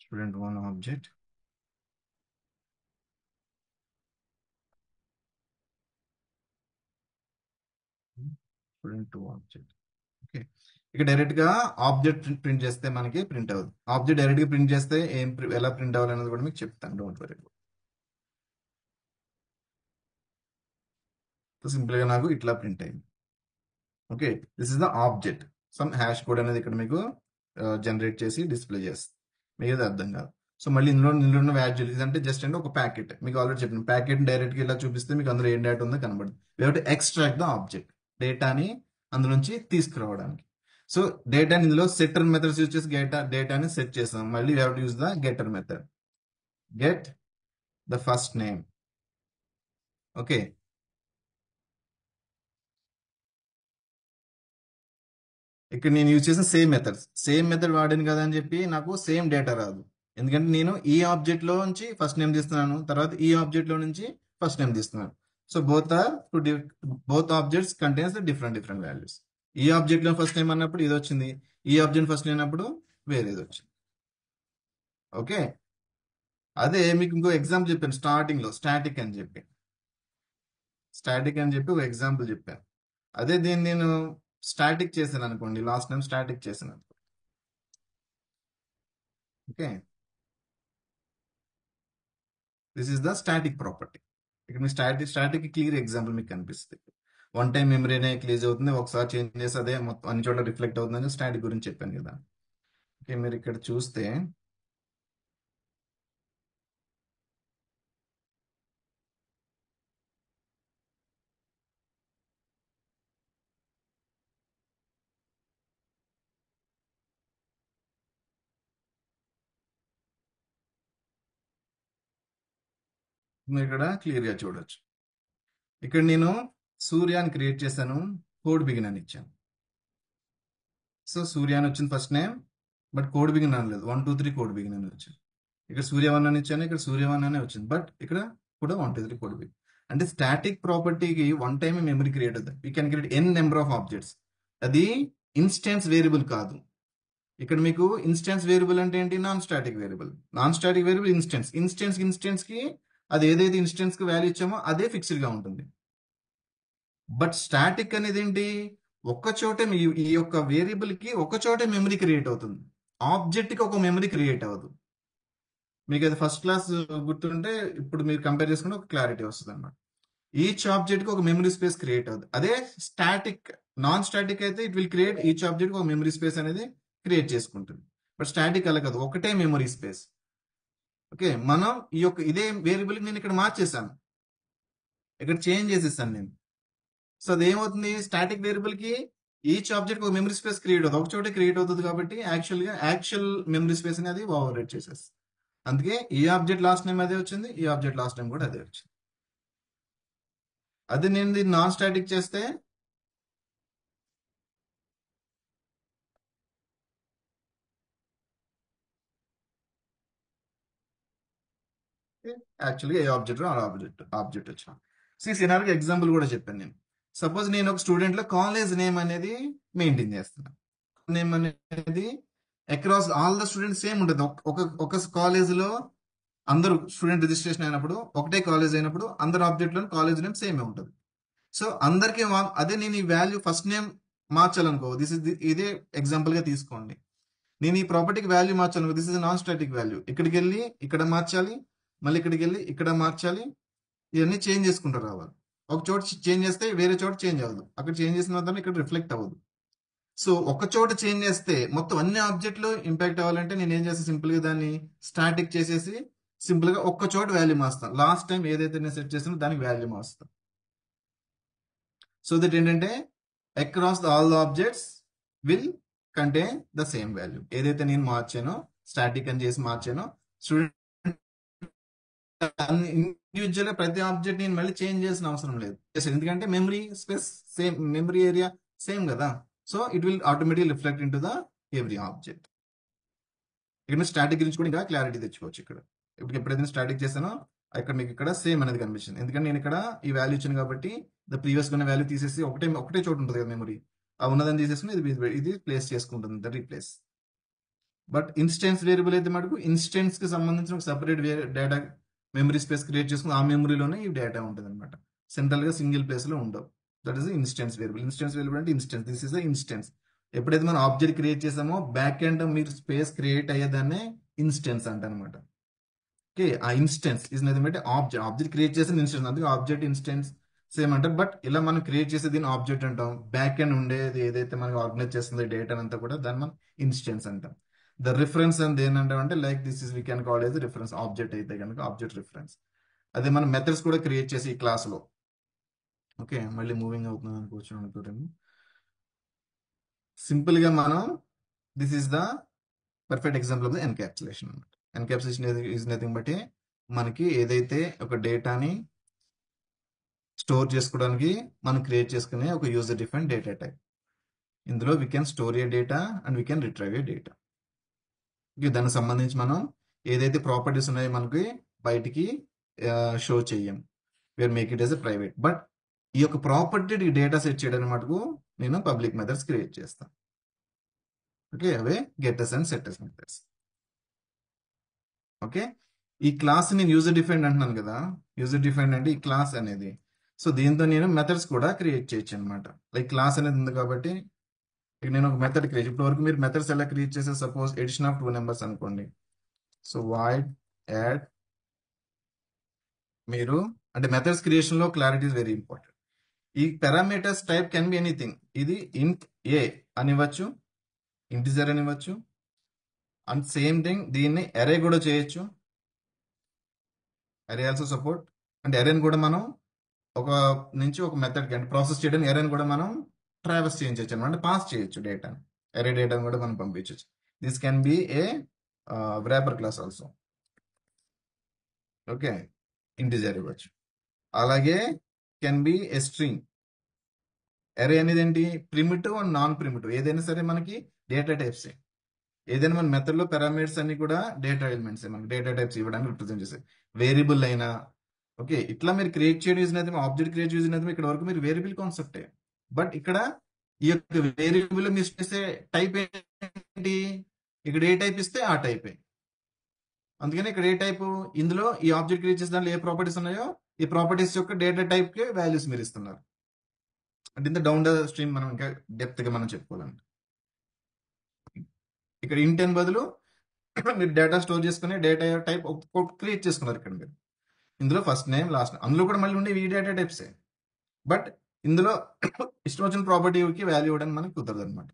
student one object, student two object. Okay, ఇక డైరెక్ట్ గా ఆబ్జెక్ట్ ప్రింట్ చేస్తే మనకి ప్రింట్ అవ్వదు. ఆబ్జెక్ట్ డైరెక్ట్ గా ప్రింట్ చేస్తే ఎలా ప్రింట్ అవ్వాలనేది కూడా మీకు చెప్తాను, డోంట్ వరీ. సింపుల్ గా నాకు ఇట్లా ప్రింట్ అయింది. Okay, this is the object. Some hash code అనేది ఇక్కడ మీకు జనరేట్ చేసి డిస్ప్లే చేస్తుంది. మీకు అది అర్థం కాదు. సో మళ్ళీ ఇందులో ఉన్న వాల్యూస్ అంటే జస్ట్ అంటే ఒక ప్యాకెట్, మీకు ఆల్రెడీ చెప్పిన ప్యాకెట్ డైరెక్ట్ గా ఇలా చూపిస్తే మీకు అందులో ఏం డేటా ఉందో కనబడదు. We have to extract the object, డేటాని అందులోంచి తీసుకురావడానికి. సో డేటాని ఇందులో సెట్టర్ మెథడ్స్ యూజ్ చేసి డేటాని సెట్ చేస్తాం. మళ్ళీ we have to use the getter method. Get the first name. Okay, ఇక్కడ నేను యూజ్ చేసిన సేమ్ మెథడ్ వాడాను కదా అని చెప్పి నాకు సేమ్ డేటా రాదు. ఎందుకంటే నేను ఈ ఆబ్జెక్ట్ లో నుంచి ఫస్ట్ నేమ్ తీస్తున్నాను, తర్వాత ఈ ఆబ్జెక్ట్ లో నుంచి ఫస్ట్ నేమ్ తీస్తున్నాను. So both objects contains different values. ఈ ఆబ్జెక్ట్ లో ఫస్ట్ నేమ్ అన్నప్పుడు ఇది వచ్చింది, ఈ ఆబ్జెక్ట్ ఫస్ట్ నేమ్ అన్నప్పుడు వేరేది వచ్చింది. ఓకే, అదే మీకు ఇంకో ఎగ్జాంపుల్ చెప్పాను స్టార్టింగ్ లో, స్టాటిక్ అని చెప్పి ఒక ఎగ్జాంపుల్ చెప్పాను. అదే దీన్ని నేను స్టాటిక్ చేశాను అనుకోండి, లాస్ట్ టైం స్టాటిక్ చేశాను. Okay, this is the static property. ఇక్కడ మీకు స్టాటిక్ క్లియర్ ఎగ్జాంపుల్ మీకు కనిపిస్తుంది. వన్ టైం మెమరీ అనేది క్లియర్ అవుతుంది, ఒకసారి చేంజ్ చేసి అదే మొత్తం అన్ని చోట్ల రిఫ్లెక్ట్ అవుతుందని స్టాటిక్ గురించి చెప్పాను కదా. ఓకే, మీరు ఇక్కడ చూస్తే మీరు ఇక్కడ క్లియర్ గా చూడొచ్చు. ఇక్కడ నేను సూర్యాన్ని క్రియేట్ చేశాను, కోడ్ బిగిన్ అని ఇచ్చాను. సో సూర్య అని వచ్చింది first name, but code begin అనలేదు, 1 2 3 కోడ్ బిగిన్ అని వచ్చింది. ఇక్కడ సూర్యవన్ అని ఇచ్చాను, ఇక్కడ సూర్యవన్ అనే వచ్చింది, బట్ ఇక్కడ కూడా 1 2 3 కోడ్ బిగిన్. అంటే స్టాటిక్ ప్రాపర్టీకి వన్ టైం మెమరీ క్రియేట్ అవుతుంది. We can create n number of objects. అది ఇన్స్టెన్స్ వేరియబుల్ కాదు. ఇక్కడ మీకు ఇన్స్టెన్స్ వేరియబుల్ అంటే ఏంటి? Non static variable. Non static variable instance కి అది ఏదైతే ఇన్స్టెన్స్ కి వాల్యూ ఇచ్చామో అదే ఫిక్స్డ్ గా ఉంటుంది. బట్ స్టాటిక్ అనేది ఏంటి? ఒక్కచోటే ఈ యొక్క వేరియబుల్ కి ఒకచోటే మెమరీ క్రియేట్ అవుతుంది, ఆబ్జెక్ట్ కి ఒక మెమరీ క్రియేట్ అవ్వదు. మీకు అది ఫస్ట్ క్లాస్ గుర్తుంటే ఇప్పుడు మీరు కంపేర్ చేసుకుంటే ఒక క్లారిటీ వస్తుంది అన్నమాట. ఈచ్ ఆబ్జెక్ట్ కి ఒక మెమరీ స్పేస్ క్రియేట్ అవుతుంది. అదే స్టాటిక్, నాన్ స్టాటిక్ అయితే it will create each object ఒక మెమరీ స్పేస్ అనేది క్రియేట్ చేసుకుంటుంది. బట్ స్టాటిక్ అలా కాదు, ఒకటే మెమరీ స్పేస్. ఓకే, మనం ఇదే వేరియబుల్ నేను ఇక్కడ మార్చేసాను, ఇక్కడ చేంజ్ చేసేసాను నేను. సో అది ఏమవుతుంది? స్టాటిక్ వేరియబుల్ కి ఈచ్ ఆబ్జెక్ట్ ఒక మెమరీ స్పేస్ క్రియేట్ అవుతుంది, ఒక చోటే క్రియేట్ అవుతుంది. కాబట్టి యాక్చువల్ మెమరీ స్పేస్ అనేది ఓవర్ రైట్ చేసేస్తుంది. అందుకే ఈ ఆబ్జెక్ట్ లాస్ట్ నేమ్ అదే వచ్చింది, ఈ ఆబ్జెక్ట్ లాస్ట్ నేమ్ కూడా అదే వచ్చింది. అదే నేను దీన్ని నాన్ స్టాటిక్ చేస్తే యాక్చువల్గా ఏ ఆబ్జెక్ట్ ఆబ్జెక్ట్ వచ్చిన. సినార్కి ఎగ్జాంపుల్ కూడా చెప్పాను నేను. సపోజ్ నేను ఒక స్టూడెంట్ లో కాలేజ్ నేమ్ అనేది మెయింటైన్ చేస్తున్నాను. నేమ్ అనేది across all the students same ఉంటుంది. ఒక కాలేజ్ లో అందరూ స్టూడెంట్ రిజిస్ట్రేషన్ అయినప్పుడు, ఒకటే కాలేజ్ అయినప్పుడు అందరు ఆబ్జెక్ట్ లో కాలేజ్ నేమ్ సేమ్ ఉంటుంది. సో అందరికీ అదే నేను ఈ వాల్యూ ఫస్ట్ నేమ్ మార్చాలనుకో, ఇదే ఎగ్జాంపుల్ గా తీసుకోండి. నేను ఈ ప్రాపర్టీకి వాల్యూ మార్చాలనుకో, this is non static value. ఇక్కడికి వెళ్ళి ఇక్కడ మార్చాలి, మళ్ళీ ఇక్కడికి వెళ్ళి ఇక్కడ మార్చాలి, ఇవన్నీ చేంజ్ చేసుకుంటూ రావాలి. ఒక చోట చేంజ్ చేస్తే వేరే చోట చేంజ్ అవ్వదు, అక్కడ చేంజ్ చేసిన తర్వాత ఇక్కడ రిఫ్లెక్ట్ అవ్వదు. సో ఒక చోట చేంజ్ చేస్తే మొత్తం అన్ని ఆబ్జెక్టులు ఇంపాక్ట్ అవ్వాలంటే నేను ఏం చేస్తాను, సింపుల్ గా దాన్ని స్టాటిక్ చేసేసి సింపుల్ గా ఒక్క చోట వాల్యూ మారుస్తాను. లాస్ట్ టైం ఏదైతే నేను సెట్ చేసానో దానికి వాల్యూ మారుస్తాను. సో దట్ ఏంటంటే across all the objects will contain the same value. ఏదైతే నేను మార్చానో, స్టాటిక్ అని చేసి మార్చానో, స్టూడెంట్ ఇండివిజువల్ ప్రతి ఆబ్జెక్ట్ నేను మళ్ళీ చేంజ్ చేసిన అవసరం లేదు. ఎందుకంటే memory space same, memory area same కదా. So it will automatic reflect in to the every object. ఇక్కడ స్టాటిక్ గురించి కూడా ఇంకా క్లారిటీ తెచ్చుకోవచ్చు. ఇక్కడ ఇప్పుడు ఎప్పుడైతే స్టాటిక్ చేశానో ఇక్కడ మీకు ఇక్కడ సేమ్ అనేది కనిపిస్తుంది. ఎందుకంటే నేను ఇక్కడ ఈ వాల్యూ ఇచ్చాను కాబట్టి ద ప్రీవియస్ ఉన్న వాల్యూ తీసేసి ఒకటే చోటు ఉంటుంది కదా మెమరీ, ఆ ఉన్నదని తీసేసుకుని ఇది ప్లేస్ చేసుకుంటుంది, the replace. But instance variable అయితే మటుకు ఇన్స్టెన్స్ కి సంబంధించిన ఒక separate data memory space create చేసుకుని ఆ మెమరీలోనే ఈ డేటా ఉంటుంది అనమాట. సెంట్రల్ గా సింగిల్ ప్లేస్ లో ఉండవు. That is instance variable. Instance variable అంటే instance, this is the instance. ఎప్పుడైతే మనం ఆబ్జెక్ట్ క్రియేట్ చేసామో బ్యాక్ ఎండ్ మీరు స్పేస్ క్రియేట్ అయ్యేదాన్నే ఇన్స్టెన్స్ అంట అనమాట. ఓకే, ఆ instance is nothing but object create చేసిన ఇన్స్టెన్స్, అందుకే ఆబ్జెక్ట్ ఇన్స్టెన్స్ సేమ్ అంటారు. బట్ ఇలా మనం క్రియేట్ చేసే దీన్ని ఆబ్జెక్ట్ అంటాం. బ్యాక్ ఎండ్ ఉండేది ఏదైతే మనకి ఆర్గనైజ్ చేస్తుంది డేటా అంతా కూడా దాన్ని మనం ఇన్స్టెన్స్ అంటాం. ద రిఫరెన్స్ అని దేనంటాం అంటే like this is we can call as reference. Object అయితే కనుక ఆబ్జెక్ట్ రిఫరెన్స్. అదే మనం మెథడ్స్ కూడా క్రియేట్ చేసి ఈ క్లాస్ లో. ఓకే, మళ్ళీ మూవింగ్ అవుతుంది అనుకోవచ్చు అనుకోరేమో. సింపుల్ గా మనం this is the perfect example of the encapsulation అనమాట. ఎన్క్యాప్సులేషన్ ఈజ్ నథింగ్ బట్ మనకి ఏదైతే ఒక డేటాని స్టోర్ చేసుకోవడానికి మనం క్రియేట్ చేసుకునే ఒక యూజర్ డిఫైన్ డేటా టైప్. ఇందులో we can store A data and we can retrieve A data. దానికి సంబంధించి మనం ఏదైతే ప్రాపర్టీస్ ఉన్నాయో మనకి బయటికి షో చెయ్యం, where make it as a private. But ఈ యొక్క ప్రాపర్టీ డేటా సెట్ చేయడానికి మటుకు నేను పబ్లిక్ మెథడ్స్ క్రియేట్ చేస్తాను. ఓకే, అవే getters and setters methods. Okay, ఈ క్లాస్ నేను యూజర్ డిఫైన్డ్ అంటున్నాను కదా. యూజర్ డిఫైన్డ్ అంటే ఈ క్లాస్ అనేది. సో దీంతో నేను మెథడ్స్ కూడా క్రియేట్ చేయొచ్చు అనమాట. లైక్ క్లాస్ అనేది ఉంది కాబట్టి ఇక నేను ఒక మెథడ్ క్రియేట్, ఇప్పటి వరకు మీరు మెథడ్స్ ఎలా క్రియేట్ చేసే, సపోజ్ ఎడిషన్ ఆఫ్ 2 నెంబర్స్ అనుకోండి. సో వాయిడ్ యాడ్, మీరు అంటే మెథడ్స్ క్రియేషన్ లో క్లారిటీ ఇస్ వెరీ ఇంపార్టెంట్. ఈ parameters type can be anything. ఇది ఇంట్ ఏ అనివ్వచ్చు, ఇంటిజర్ అనివ్వచ్చు, అండ్ సేమ్ థింగ్ దీన్ని అరే కూడా చేయొచ్చు. అరే ఆల్సో సపోర్ట్. అంటే అరేని కూడా మనం ఒక నుంచి ఒక మెథడ్ అంటే ప్రాసెస్ చేయడానికి అరేని కూడా మనం ట్రావెల్స్ చేయించవచ్చు అనమాట, అంటే పాస్ చేయొచ్చు డేటాని. అరే డేటాను కూడా మనం పంపించవచ్చు. This can be A wrapper class also. Okay, integer ఇవ్వచ్చు. అలాగే కెన్ బి ఏ స్ట్రింగ్. అరే అనేది ఏంటి, ప్రిమిటివ్ అండ్ నాన్ ప్రిమిటివ్ ఏదైనా సరే మనకి డేటా టైప్స్. ఏదైనా మన మెథడ్ లో పారామీటర్స్ అన్ని కూడా డేటా ఎలిమెంట్స్, మనకి డేటా టైప్స్ ఇవ్వడానికి రిప్రజెంట్ చేస్తాయి. వేరియబుల్ అయినా ఓకే, ఇట్లా మీరు క్రియేట్ చేయడం యూజ్ అయితే ఆబ్జెక్ట్ క్రియేట్ యూజ్ అయితే ఇక్కడ వరకు మీరు వేరియబుల్ కాన్సెప్టే. బట్ ఇక్కడ ఈ యొక్క వేరియబుల్ మీరు చేసే టైప్ ఏంటి, ఇక్కడ ఏ టైప్ ఇస్తే ఆ టైపే. అందుకని ఇక్కడ ఏ టైప్, ఇందులో ఈ ఆబ్జెక్ట్ క్రియేట్ చేసే దాంట్లో ఏ ప్రాపర్టీస్ ఉన్నాయో ఈ ప్రాపర్టీస్ యొక్క డేటా టైప్ కి వాల్యూస్ మీరు ఇస్తున్నారు. అంటే ఇంత డౌన్ ద స్ట్రీమ్ మనం ఇంకా డెప్త్ గా మనం చెప్పుకోవాలంటే ఇక్కడ ఇంటెన్ బదులు మీరు డేటా స్టోర్ చేసుకుని డేటా టైప్ క్రియేట్ చేసుకున్నారు. ఇక్కడ మీరు ఇందులో ఫస్ట్ నేమ్ లాస్ట్ నేమ్, అందులో కూడా మళ్ళీ ఉండే ఈ డేటా టైప్సే. బట్ ఇందులో ఇష్టం వచ్చిన ప్రాపర్టీకి వాల్యూ ఇవ్వడానికి మనకి కుదరదు అనమాట.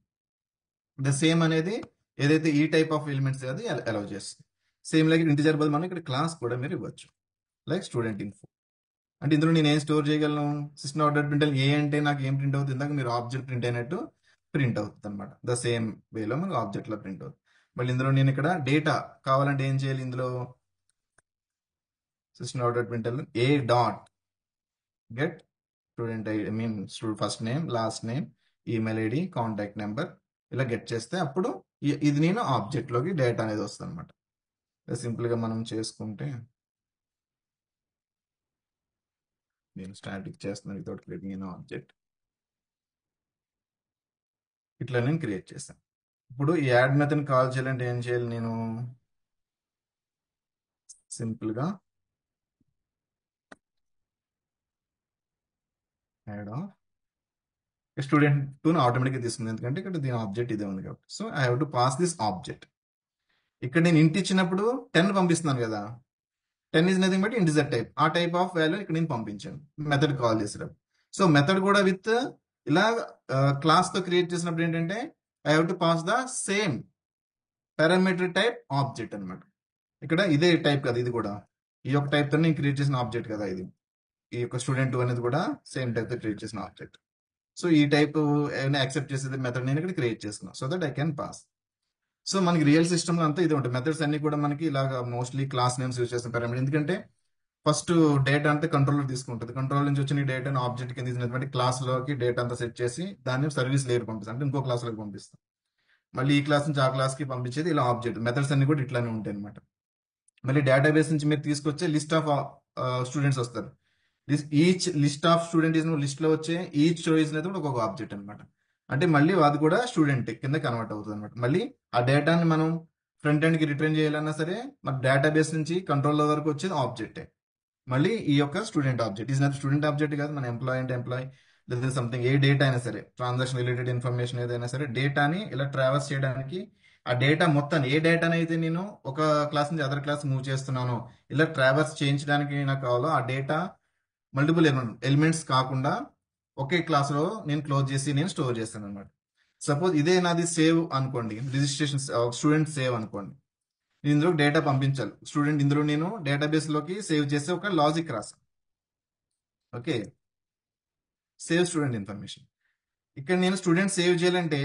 ద సేమ్ అనేది ఏదైతే ఈ టైప్ ఆఫ్ ఎలిమెంట్స్ అది అలౌ చేస్తుంది. సేమ్ లైక్ ఇంటిజర్ బదులు మనం ఇక్కడ క్లాస్ కూడా మీరు ఇవ్వచ్చు, లైక్ స్టూడెంట్ ఇన్ఫో. అంటే ఇందులో నేను ఏం స్టోర్ చేయగలను, సిస్టమ్ ఆర్డర్ ప్రింట్ ఏ అంటే నాకు ఏం ప్రింట్ అవుతుంది, ఇందాక మీరు ఆబ్జెక్ట్ ప్రింట్ అయినట్టు ప్రింట్ అవుతుంది అనమాట. ద సేమ్ వేలో మనకు ఆబ్జెక్ట్ లో ప్రింట్ అవుతుంది. మళ్ళీ ఇందులో నేను ఇక్కడ డేటా కావాలంటే ఏం చేయాలి, ఇందులో system order print A dot get student I mean first name last name email ID contact number ఇలా గెట్ చేస్తే అప్పుడు ఇది నేను ఆబ్జెక్ట్ లోకి డేటా అనేది వస్తుంది అనమాట. సింపుల్ గా మనం చేసుకుంటే నేను స్టాటిక్ చేస్తున్నాను వితౌట్ క్రియేటింగ్ ఎన్ ఆబ్జెక్ట్. ఇట్లా నేను క్రియేట్ చేస్తాను. ఇప్పుడు ఈ యాడ్ మెథడ్ కాల్ చేయాలంటే ఏం చేయాలి, నేను సింపుల్ గా యాడ్ ఆఫ్ స్టూడెంట్ 2 ఆటోమేటిక్గా తీసుకుంది, ఎందుకంటే ఇక్కడ దీని ఆబ్జెక్ట్ ఇదే ఉంది కాబట్టి. So I have to pass this object. ఇక్కడ నేను ఇంటి ఇచ్చినప్పుడు 10 పంపిస్తున్నాను కదా, 10 is nothing but integer type. ఆ టైప్ ఆఫ్ వాల్యూ ఇక్కడ నేను పంపించాను మెథడ్ కాల్ చేసేటప్పుడు. సో మెథడ్ కూడా విత్ ఇలా క్లాస్ తో క్రియేట్ చేసినప్పుడు ఏంటంటే I have to pass the same parameter type object అన్నమాట. ఇక్కడ ఇదే టైప్ కదా ఇది కూడా, ఈ యొక్క టైప్ తో నేను క్రియేట్ చేసిన ఆబ్జెక్ట్ కదా ఇది. ఈ యొక్క స్టూడెంట్ అనేది కూడా సేమ్ టైప్ తో క్రియేట్ చేసిన ఆబ్జెక్ట్. సో ఈ టైప్ ఏమైనా యాక్సెప్ట్ చేసేది మెథడ్ నేను ఇక్కడ క్రియేట్ చేస్తున్నాను so that I can pass. So మనకి రియల్ సిస్టమ్ లో అంతా ఇది ఉంటుంది. మెథడ్స్ అన్ని కూడా మనకి ఇలాగా మోస్ట్లీ క్లాస్ నేమ్స్ యూజ్ చేస్తాం పారామీటర్. ఎందుకంటే ఫస్ట్ డేటా అంతా కంట్రోలర్ తీసుకుంటుంది. కంట్రోల్ నుంచి వచ్చిన డేటాను ఆబ్జెక్ట్ కింద తీసినటువంటి క్లాస్ లోకి డేటా అంతా సెట్ చేసి దాన్ని సర్వీస్ లేయర్ పంపిస్తాం, అంటే ఇంకో క్లాస్ లోకి పంపిస్తాం. మళ్ళీ ఈ క్లాస్ నుంచి ఆ క్లాస్ కి పంపించేది ఇలా ఆబ్జెక్ట్. మెథడ్స్ అన్ని కూడా ఇట్లానే ఉంటాయి అనమాట. మళ్ళీ డేటాబేస్ నుంచి మీరు తీసుకొచ్చే లిస్ట్ ఆఫ్ స్టూడెంట్స్ వస్తారు. Each list of student list లో వచ్చే ఈచ్ చాయిస్ అనేది కూడా ఒక్కొక్క ఆబ్జెక్ట్ అనమాట. అంటే మళ్ళీ అది కూడా స్టూడెంట్ కింద కన్వర్ట్ అవుతుంది అనమాట. మళ్ళీ ఆ డేటాని మనం ఫ్రంట్ ఎండ్ కి రిటర్న్ చేయాలన్నా సరే మన డేటాబేస్ నుంచి కంట్రోలర్ వరకు వచ్చేది ఆబ్జెక్టే. మళ్ళీ ఈ యొక్క student object is not student object కాదు, మన ఎంప్లాయ్ అంటే ఎంప్లాయ్, లేదా సంథింగ్ ఏ డేటా అయినా సరే ట్రాన్సాక్షన్ రిలేటెడ్ ఇన్ఫర్మేషన్ ఏదైనా సరే డేటాని ఇలా ట్రావెల్స్ చేయడానికి ఆ డేటా మొత్తాన్ని ఏ డేటాని అయితే నేను ఒక క్లాస్ నుంచి అదర్ క్లాస్ మూవ్ చేస్తున్నానో ఇలా ట్రావెల్స్ చేయించడానికి నాకు కావాలో ఆ డేటా మల్టిపుల్ ఎలిమెంట్స్ కాకుండా ఒకే క్లాస్ లో నేను క్లోజ్ చేసి నేను స్టోర్ చేస్తాను అనమాట. సపోజ్ ఇదే నాది సేవ్ అనుకోండి, రిజిస్ట్రేషన్ స్టూడెంట్ సేవ్ అనుకోండి. నేను ఇందులో డేటా పంపించాలి స్టూడెంట్, ఇందులో నేను డేటాబేస్ లోకి సేవ్ చేసే ఒక లాజిక్ రాసాను. Okay, save student information. ఇక్కడ నేను స్టూడెంట్ సేవ్ చేయాలంటే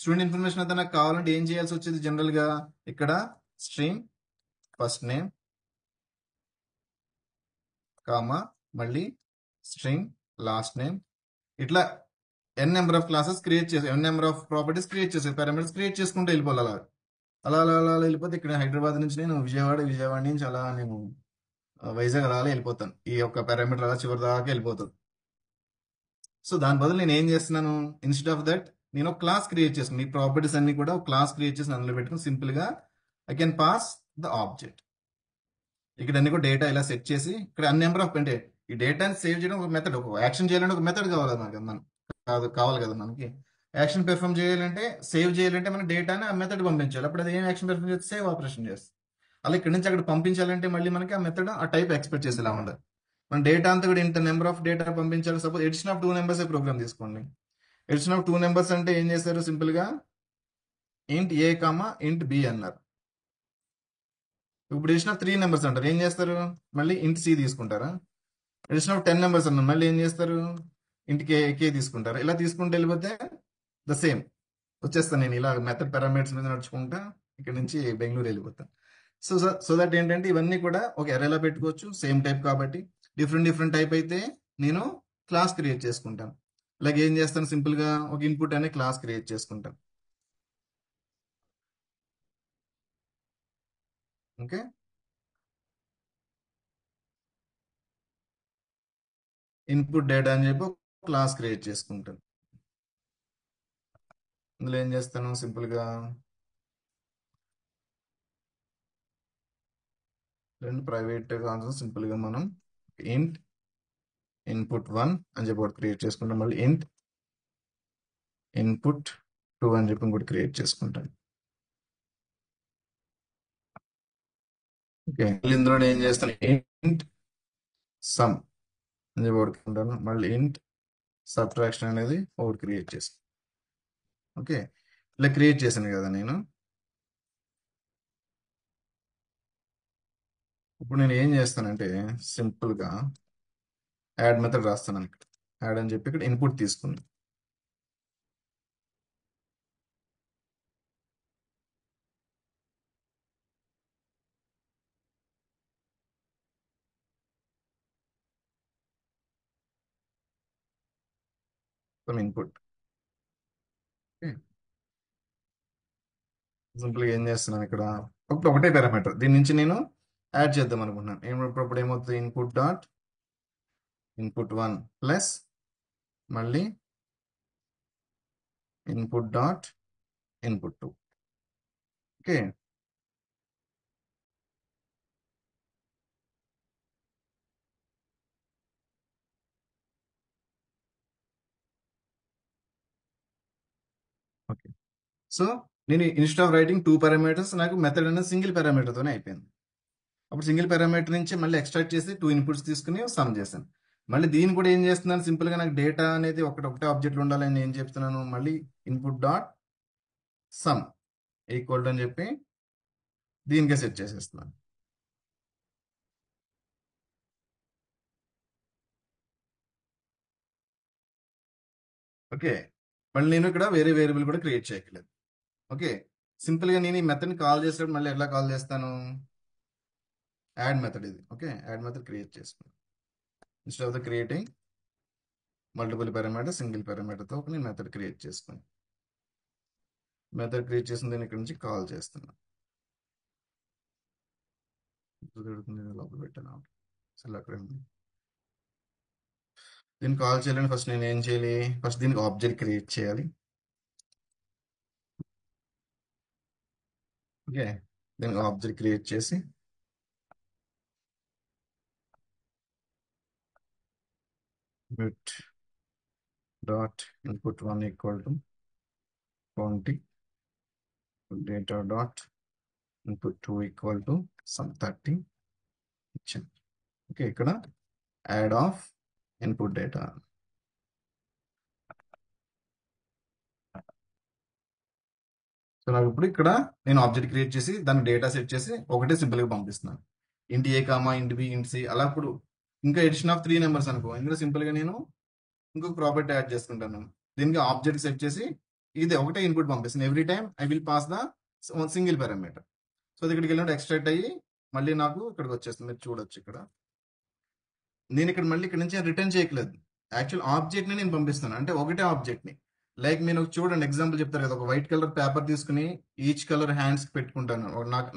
స్టూడెంట్ ఇన్ఫర్మేషన్ అంతా నాకు కావాలంటే ఏం చేయాల్సి వచ్చేది జనరల్ గా ఇక్కడ స్ట్రీమ్ ఫస్ట్ నేమ్ కామా మళ్ళీ స్ట్రింగ్ లాస్ట్ నేమ్, ఇట్లా ఎన్ నెంబర్ ఆఫ్ క్లాసెస్ క్రియేట్ చేసి ఎన్ నెంబర్ ఆఫ్ ప్రాపర్టీస్ క్రియేట్ చేసే పారామీటర్స్ క్రియేట్ చేసుకుంటూ వెళ్ళిపోవాలి. అలా అలా అలా అలా అలా వెళ్ళిపోతే ఇక్కడ హైదరాబాద్ నుంచి నేను విజయవాడ నుంచి అలా నేను వైజాగ్ అలా అలా వెళ్ళిపోతాను. ఈ యొక్క పారామీటర్ అలా చివరి దాకా వెళ్ళిపోతుంది. సో దాని బదులు నేను ఏం చేస్తున్నాను, ఇన్స్టెడ్ ఆఫ్ దట్ నేను ఒక క్లాస్ క్రియేట్ చేసుకుని ఈ ప్రాపర్టీస్ అన్ని కూడా ఒక క్లాస్ క్రియేట్ చేసి అందులో పెట్టుకుని సింపుల్ గా I can pass the object. ఇక్కడ అన్ని కూడా డేటా ఇలా సెట్ చేసి ఇక్కడ అన్ని నెంబర్ ఆఫ్ అంటే ఈ డేటాని సేవ్ చేయడం ఒక మెథడ్, ఒక యాక్షన్ చేయాలంటే ఒక మెథడ్ కావాలి కదా మనకి, కావాలి కదా మనకి. యాక్షన్ పెర్ఫామ్ చేయాలంటే సేవ్ చేయాలంటే మన డేటాని ఆ మెథడ్ పంపించాలి. అప్పుడు అది ఏం యాక్షన్ పెర్ఫామ్ చేస్తే సేవ్ ఆపరేషన్ చేస్తుంది. అలా ఇక్కడ నుంచి అక్కడ పంపించాలంటే మళ్ళీ మనకి ఆ మెథడ్ ఆ టైప్ ఎక్స్పెక్ట్ చేసేలా ఉండాలి. మన డేటా అంతా కూడా ఇంత నెంబర్ ఆఫ్ డేటా పంపించాలి. Suppose addition of 2 numbers program తీసుకోండి. ఎడిషన్ ఆఫ్ 2 నెంబర్స్ అంటే ఏం చేశారు, సింపుల్ గా ఇంట్ ఏ కామా ఇంట్ బి అన్నారు. ఇప్పుడు ఎడిషన్ ఆఫ్ 3 నెంబర్స్ అంటారు, ఏం చేస్తారు, మళ్ళీ ఇంట్ సి తీసుకుంటారా. ఎడిషన్ ఆఫ్ 10 నెంబర్స్ అన్నారు, మళ్ళీ ఏం చేస్తారు, ఇంట్ కే తీసుకుంటారు. ఇలా తీసుకుంటూ వెళ్ళిపోతే ద సేమ్ వచ్చేస్తాను. నేను ఇలా మెథడ్ పారామీటర్స్ మీద నడుచుకుంటా ఇక్కడ నుంచి బెంగళూరు వెళ్ళిపోతాను. సో సో దట్ ఏంటంటే ఇవన్నీ కూడా ఒక ఎరేలా పెట్టుకోవచ్చు, సేమ్ టైప్ కాబట్టి. డిఫరెంట్ డిఫరెంట్ టైప్ అయితే నేను క్లాస్ క్రియేట్ చేసుకుంటాను. అలాగే ఏం చేస్తాను, సింపుల్ గా ఒక ఇన్పుట్ అనే క్లాస్ క్రియేట్ చేసుకుంటాను. ఓకే, ఇన్పుట్ డేటా అని చెప్పి క్లాస్ క్రియేట్ చేసుకుంటాను. ఇందులో ఏం చేస్తాను, సింపుల్ గా రెండు ప్రైవేట్ కాన్సెప్ట్ సింపుల్ గా మనం ఇంట్ ఇన్పుట్ 1 అని చెప్పి ఒకటి క్రియేట్ చేసుకుంటాం. మళ్ళీ ఇంట్ ఇన్పుట్ 2 అని చెప్పి ఇంకోటి క్రియేట్ చేసుకుంటాం. ఓకే, ఇందులో ఏం చేస్తాను, ఇంట్ సమ్ అని చెప్పి ఒకటి ఉంటాను. మళ్ళీ ఇంట్ సబ్ట్రాక్షన్ అనేది ఒకటి క్రియేట్ చేస్తాను. ఓకే, ఇలా క్రియేట్ చేశాను కదా నేను. ఇప్పుడు నేను ఏం చేస్తానంటే సింపుల్ గా యాడ్ మెథడ్ రాస్తాను. ఇక్కడ యాడ్ అని చెప్పి ఇక్కడ ఇన్పుట్ తీసుకున్నాను. ఇన్పుట్ సింపుల్ గా ఏం చేస్తున్నాను ఇక్కడ ఒకటే పారామీటర్, దీని నుంచి నేను యాడ్ చేద్దాం అనుకుంటున్నాను. ఇప్పుడు ఏమవుతుంది, ఇన్పుట్ 1 ప్లస్ మళ్ళీ ఇన్పుట్ 2. Okay, okay. సో నేను ఇన్స్టెడ్ ఆఫ్ రైటింగ్ 2 పారామీటర్స్ నాకు మెథడ్ అనేది సింగిల్ పారామీటర్ తోనే అయిపోయింది. అప్పుడు సింగిల్ పారామీటర్ నుంచి మళ్ళీ ఎక్స్ట్రాక్ట్ చేసి 2 ఇన్పుట్స్ తీసుకుని సమ్ చేశాను. మళ్ళీ దీన్ని కూడా ఏం చేస్తున్నాను, సింపుల్ గా నాకు డేటా అనేది ఒకటే ఆబ్జెక్ట్ ఉండాలని ఏం చెప్తున్నాను, మళ్ళీ input dot sum equal to అని చెప్పి దీనికే సెట్ చేసేస్తున్నాను. ఓకే, మళ్ళీ నేను ఇక్కడ వేరే వేరియబుల్ కూడా క్రియేట్ చేయట్లేదు. ఓకే, సింపుల్ గా నేను ఈ మెథడ్ ని కాల్ చేసేటప్పుడు మళ్ళీ ఎలా కాల్ చేస్తాను, యాడ్ మెథడ్ ఇది. ఓకే, యాడ్ మెథడ్ క్రియేట్ చేసుకున్నాను. Instead of the creating multiple parameter, single parameter తో నేను మెథడ్ క్రియేట్ చేసుకుని మెథడ్ క్రియేట్ చేసిన దీన్ని ఇక్కడ నుంచి కాల్ చేస్తున్నాను. లోపల పెట్టాను అసలు అక్కడ ఉంది. దీన్ని కాల్ చేయాలని ఫస్ట్ నేను ఏం చేయాలి, ఫస్ట్ దీనికి ఆబ్జెక్ట్ క్రియేట్ చేయాలి. ఓకే, దీనికి ఆబ్జెక్ట్ క్రియేట్ చేసి with dot input 1 equal to 20 data dot input 2 equal to some 30 ఇచ్చాను. ఓకే, ఇక్కడ add of input data. So నాకు ఇప్పుడు ఇక్కడ నేను ఆబ్జెక్ట్ క్రియేట్ చేసి దాన్ని డేటా సెట్ చేసి ఒకటే సింపుల్ గా పంపిస్తున్నాను. ఇంటి ఏ కామా, ఇంటి బి, ఇంటి సి, అలా ఇప్పుడు ఇంకా ఎడిషన్ ఆఫ్ 3 నెంబర్స్ అనుకో, ఇందులో సింపుల్ గా నేను ఇంకొక ప్రాపర్టీ యాడ్ చేసుకుంటాను. దీనికి ఆబ్జెక్ట్ సెట్ చేసి ఇది ఒకటే ఇన్పుట్ పంపిస్తాను. Every time I will pass the single parameter. So అది ఇక్కడికి వెళ్ళినట్టు ఎక్స్ట్రాక్ట్ అయ్యి మళ్ళీ నాకు ఇక్కడికి వచ్చేస్తుంది. మీరు చూడొచ్చు ఇక్కడ నేను ఇక్కడ మళ్ళీ ఇక్కడ నుంచి రిటర్న్ చేయట్లేదు. యాక్చువల్ ఆబ్జెక్ట్ ని నేను పంపిస్తాను, అంటే ఒకటే ఆబ్జెక్ట్ ని. లైక్ నేను చూడండి ఎగ్జాంపుల్ చెప్తారు కదా, ఒక వైట్ కలర్ పేపర్ తీసుకుని ఈచ్ కలర్ హ్యాండ్స్ పెట్టుకుంటాను.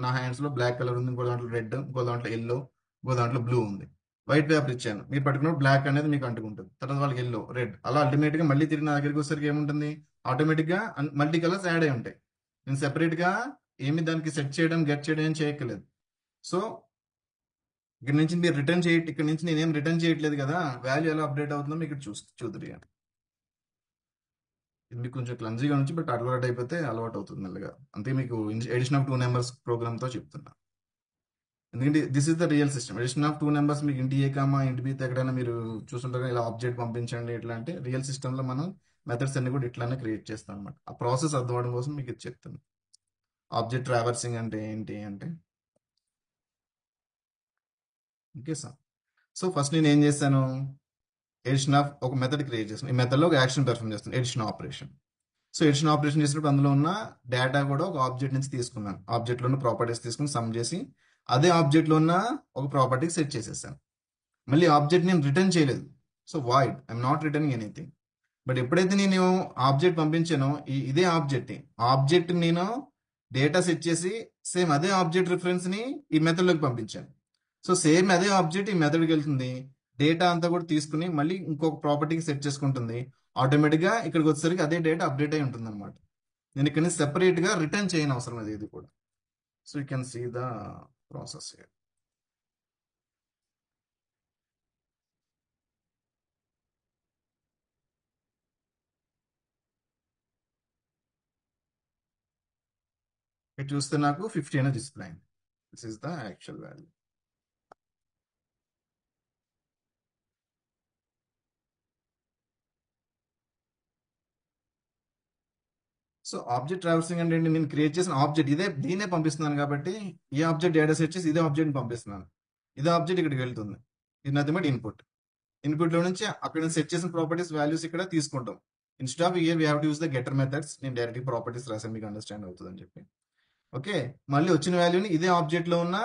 నా హ్యాండ్స్ లో బ్లాక్ కలర్ ఉంది, ఇంకో దాంట్లో రెడ్, ఇంకో దాంట్లో ఎల్లో, ఇంకో దాంట్లో బ్లూ ఉంది. వైట్ పేపర్ ఇచ్చాను, మీరు పట్టుకున్నప్పుడు బ్లాక్ అనేది మీకు అంటుకుంటుంది, తర్వాత వాళ్ళకి ఎల్లో, రెడ్, అలా అల్టిమేట్ గా మళ్ళీ తిరిగి నా దగ్గరికి వచ్చేసరికి ఏముంటుంది, ఆటోమేటిక్ గా మల్టీ కలర్స్ యాడ్ అయి ఉంటాయి. నేను సెపరేట్ గా ఏమి దానికి సెట్ చేయడం, గెట్ చేయడం ఏం చేయక్కర్లేదు. సో ఇక్కడ నుంచి మీరు రిటర్న్ ఇక్కడ నుంచి నేనేం రిటర్న్ చేయట్లేదు కదా, వాల్యూ ఎలా అప్డేట్ అవుతుందో మీకు చూద్దరు. ఇది మీకు కొంచెం క్లమ్జీగా నుంచి, బట్ అలవాటు అయిపోతే అలవాటు అవుతుంది మెల్లగా. అంతే, మీకు ఎడిషన్ ఆఫ్ 2 నెంబర్స్ ప్రోగ్రామ్ తో చెప్తున్నా. ఎందుకంటే this is the real system. Addition of 2 numbers మీకు ఇంటి ఏ కామా, ఇంటి బి ఎక్కడైనా మీరు చూస్తుంటారు ఇలా ఆబ్జెక్ట్ పంపించండి ఇట్లా అంటే, రియల్ సిస్టమ్ లో మనం మెథడ్స్ అన్ని కూడా ఇట్లానే క్రియేట్ చేస్తాం అనమాట. ఆ ప్రాసెస్ అర్థం అవడం కోసం మీకు ఇది చెప్తాను. ఆబ్జెక్ట్ ట్రావర్సింగ్ అంటే ఏంటి అంటే, ఓకే సార్. సో ఫస్ట్ నేను ఏం చేశాను, ఎడిషన్ ఆఫ్ ఒక మెథడ్ క్రియేట్ చేస్తాను. ఈ మెథడ్ లో ఒక యాక్షన్ పెర్ఫామ్ చేస్తాను, edition operation. So edition operation చేసినప్పుడు అందులో ఉన్న డేటా కూడా ఒక ఆబ్జెక్ట్ నుంచి తీసుకున్నాను. ఆబ్జెక్ట్ లో ఉన్న ప్రాపర్టీస్ తీసుకుని సమ్ చేసి అదే ఆబ్జెక్ట్ లో ఉన్న ఒక ప్రాపర్టీకి సెట్ చేసేసాను. మళ్ళీ ఆబ్జెక్ట్ నేను రిటర్న్ చేయలేదు. So void, I'm not returning anything. But ఎప్పుడైతే నేను ఆబ్జెక్ట్ పంపించానో ఇదే ఆబ్జెక్ట్ నేను డేటా సెట్ చేసి సేమ్ అదే ఆబ్జెక్ట్ రిఫరెన్స్ ని ఈ మెథడ్ లోకి పంపించాను. సో సేమ్ అదే ఆబ్జెక్ట్ ఈ మెథడ్కి వెళ్తుంది, డేటా అంతా కూడా తీసుకుని మళ్ళీ ఇంకొక ప్రాపర్టీకి సెట్ చేసుకుంటుంది. ఆటోమేటిక్ గా ఇక్కడికి వచ్చేసరికి అదే డేటా అప్డేట్ అయి ఉంటుంది అనమాట. నేను ఇక్కడ నుంచి సెపరేట్ గా రిటర్న్ చేయని అవసరం లేదు ఇది కూడా. So you can see the process here. ఇక్కడ చూస్తే నాకు 50 అనేది డిస్ప్లే అయింది. This is the actual value. So object traversing అంటే ఏంటి, నేను క్రియేట్ చేసిన ఆబ్జెక్ట్ దీనే పంపిస్తున్నాను కాబట్టి ఈ ఆబ్జెక్ట్ డేటా సెట్ చేసి ఇదే ఆబ్జెక్ట్ పంపిస్తున్నాను. ఇదే ఆబ్జెక్ట్ ఇక్కడికి వెళ్తుంది. ఇది నథింగ్ బట్ ఇన్పుట్ లో నుంచి అక్కడ సెట్ చేసిన ప్రాపర్టీస్ వాల్యూస్ ఇక్కడ తీసుకుంటాం. Instead of year we have to use the getter methods. నేను డైరెక్ట్ ప్రాపర్టీస్ రాసాను, మీకు అండర్స్టాండ్ అవుతుంది అని చెప్పి. ఓకే, మళ్ళీ వచ్చిన వాల్యూని ఇదే ఆబ్జెక్ట్ లో ఉన్న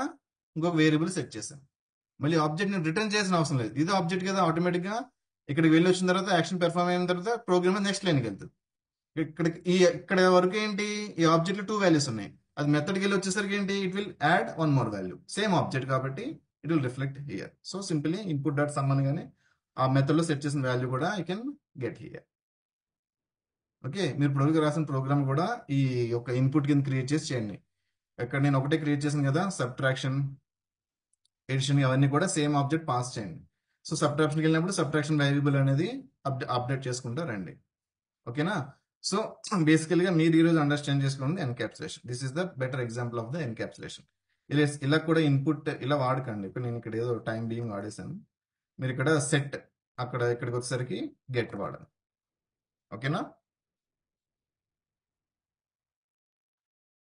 ఇంకొక వేరియబుల్ సెట్ చేశాను. మళ్ళీ ఆబ్జెక్ట్ నేను రిటర్న్ చేసిన అవసరం లేదు, ఇదే ఆబ్జెక్ట్ కదా, ఆటోమేటిక్ గా ఇక్కడికి వెళ్ళి వచ్చిన తర్వాత యాక్షన్ పెర్ఫామ్ అయిన తర్వాత ప్రోగ్రామ్ నెక్స్ట్ లైన్కి వెళ్తుంది. ఇక్కడ వరకు ఏంటి, ఈ ఆబ్జెక్ట్ లో 2 వాల్యూస్ ఉన్నాయి. అది మెథడ్కి వెళ్ళి వచ్చేసరికి ఏంటి, it will add 1 more value. Same object కాబట్టి it will reflect here. So simply input dot sum అనగానే ఆ మెథడ్ లో సెట్ చేసిన వాల్యూ కూడా I can get here. Okay, మీరు ఇప్పుడు రాసిన ప్రోగ్రామ్ కూడా ఈ యొక్క ఇన్పుట్ కింద క్రియేట్ చేసి చేయండి. ఇక్కడ నేను ఒకటే క్రియేట్ చేశాను కదా, సబ్ట్రాక్షన్, ఎడిషన్, అవన్నీ కూడా సేమ్ ఆబ్జెక్ట్ పాస్ చేయండి. సో సబ్ట్రాక్షన్కి వెళ్ళినప్పుడు సబ్ట్రాక్షన్ వేరియబుల్ అనేది అప్డేట్ చేసుకుంటా రండి. ఓకేనా. సో బేసికల్గా మీరు ఈరోజు అండర్స్టాండ్ చేసుకోండి encapsulation. This is the better example of the encapsulation. ఇలా కూడా ఇన్పుట్ ఇలా వాడకండి. ఇప్పుడు నేను ఇక్కడ ఏదో టైం బీయింగ్ వాడేసాను. మీరు ఇక్కడ సెట్ ఇక్కడికి వచ్చేసరికి గెట్ వాడాలి. ఓకేనా?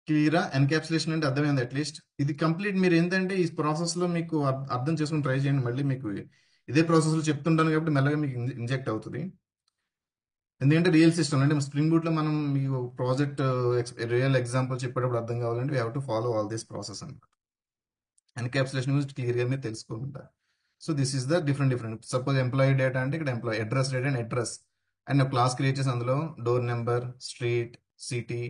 క్లియరా? ఎన్క్యాప్సులేషన్ అంటే అర్థమైంది అట్లీస్ట్. ఇది కంప్లీట్ మీరు ఏంటంటే ఈ ప్రాసెస్లో మీకు అర్థం చేసుకుని ట్రై చేయండి. మళ్ళీ మీకు ఇదే ప్రాసెస్లో చెప్తుంటాను కాబట్టి మెల్లగా మీకు ఇంజెక్ట్ అవుతుంది. ఎందుకంటే రియల్ సిస్టమ్ అంటే స్ప్రింగ్ బూట్లో మనం మీకు ప్రాజెక్ట్ రియల్ ఎగ్జాంపుల్ చెప్పేటప్పుడు అర్థం కావాలంటే we have to follow all this process అనమాట. ఎన్క్యాప్సులేషన్ గురించి క్లియర్గా మీరు తెలుసుకుంటారు. So this is the different suppose employee data అంటే ఇక్కడ employee address data and address and class create చేసి అందులో door number, street, city,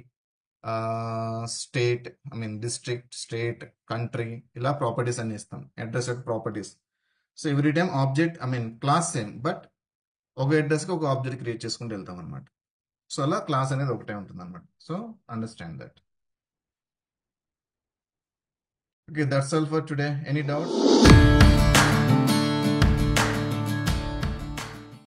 state, I mean district, state, country, ఇలా ప్రాపర్టీస్ అన్ని ఇస్తాం. అడ్రస్ యొక్క properties. So every time object, I mean class same, but ఒక అడ్రస్కి ఒక ఆబ్జెక్ట్ క్రియేట్ చేసుకుంటూ వెళ్తాం అనమాట. సో అలా క్లాస్ అనేది ఒకటే ఉంటుంది అనమాట. So understand that. Okay, that's all for today. Any doubt?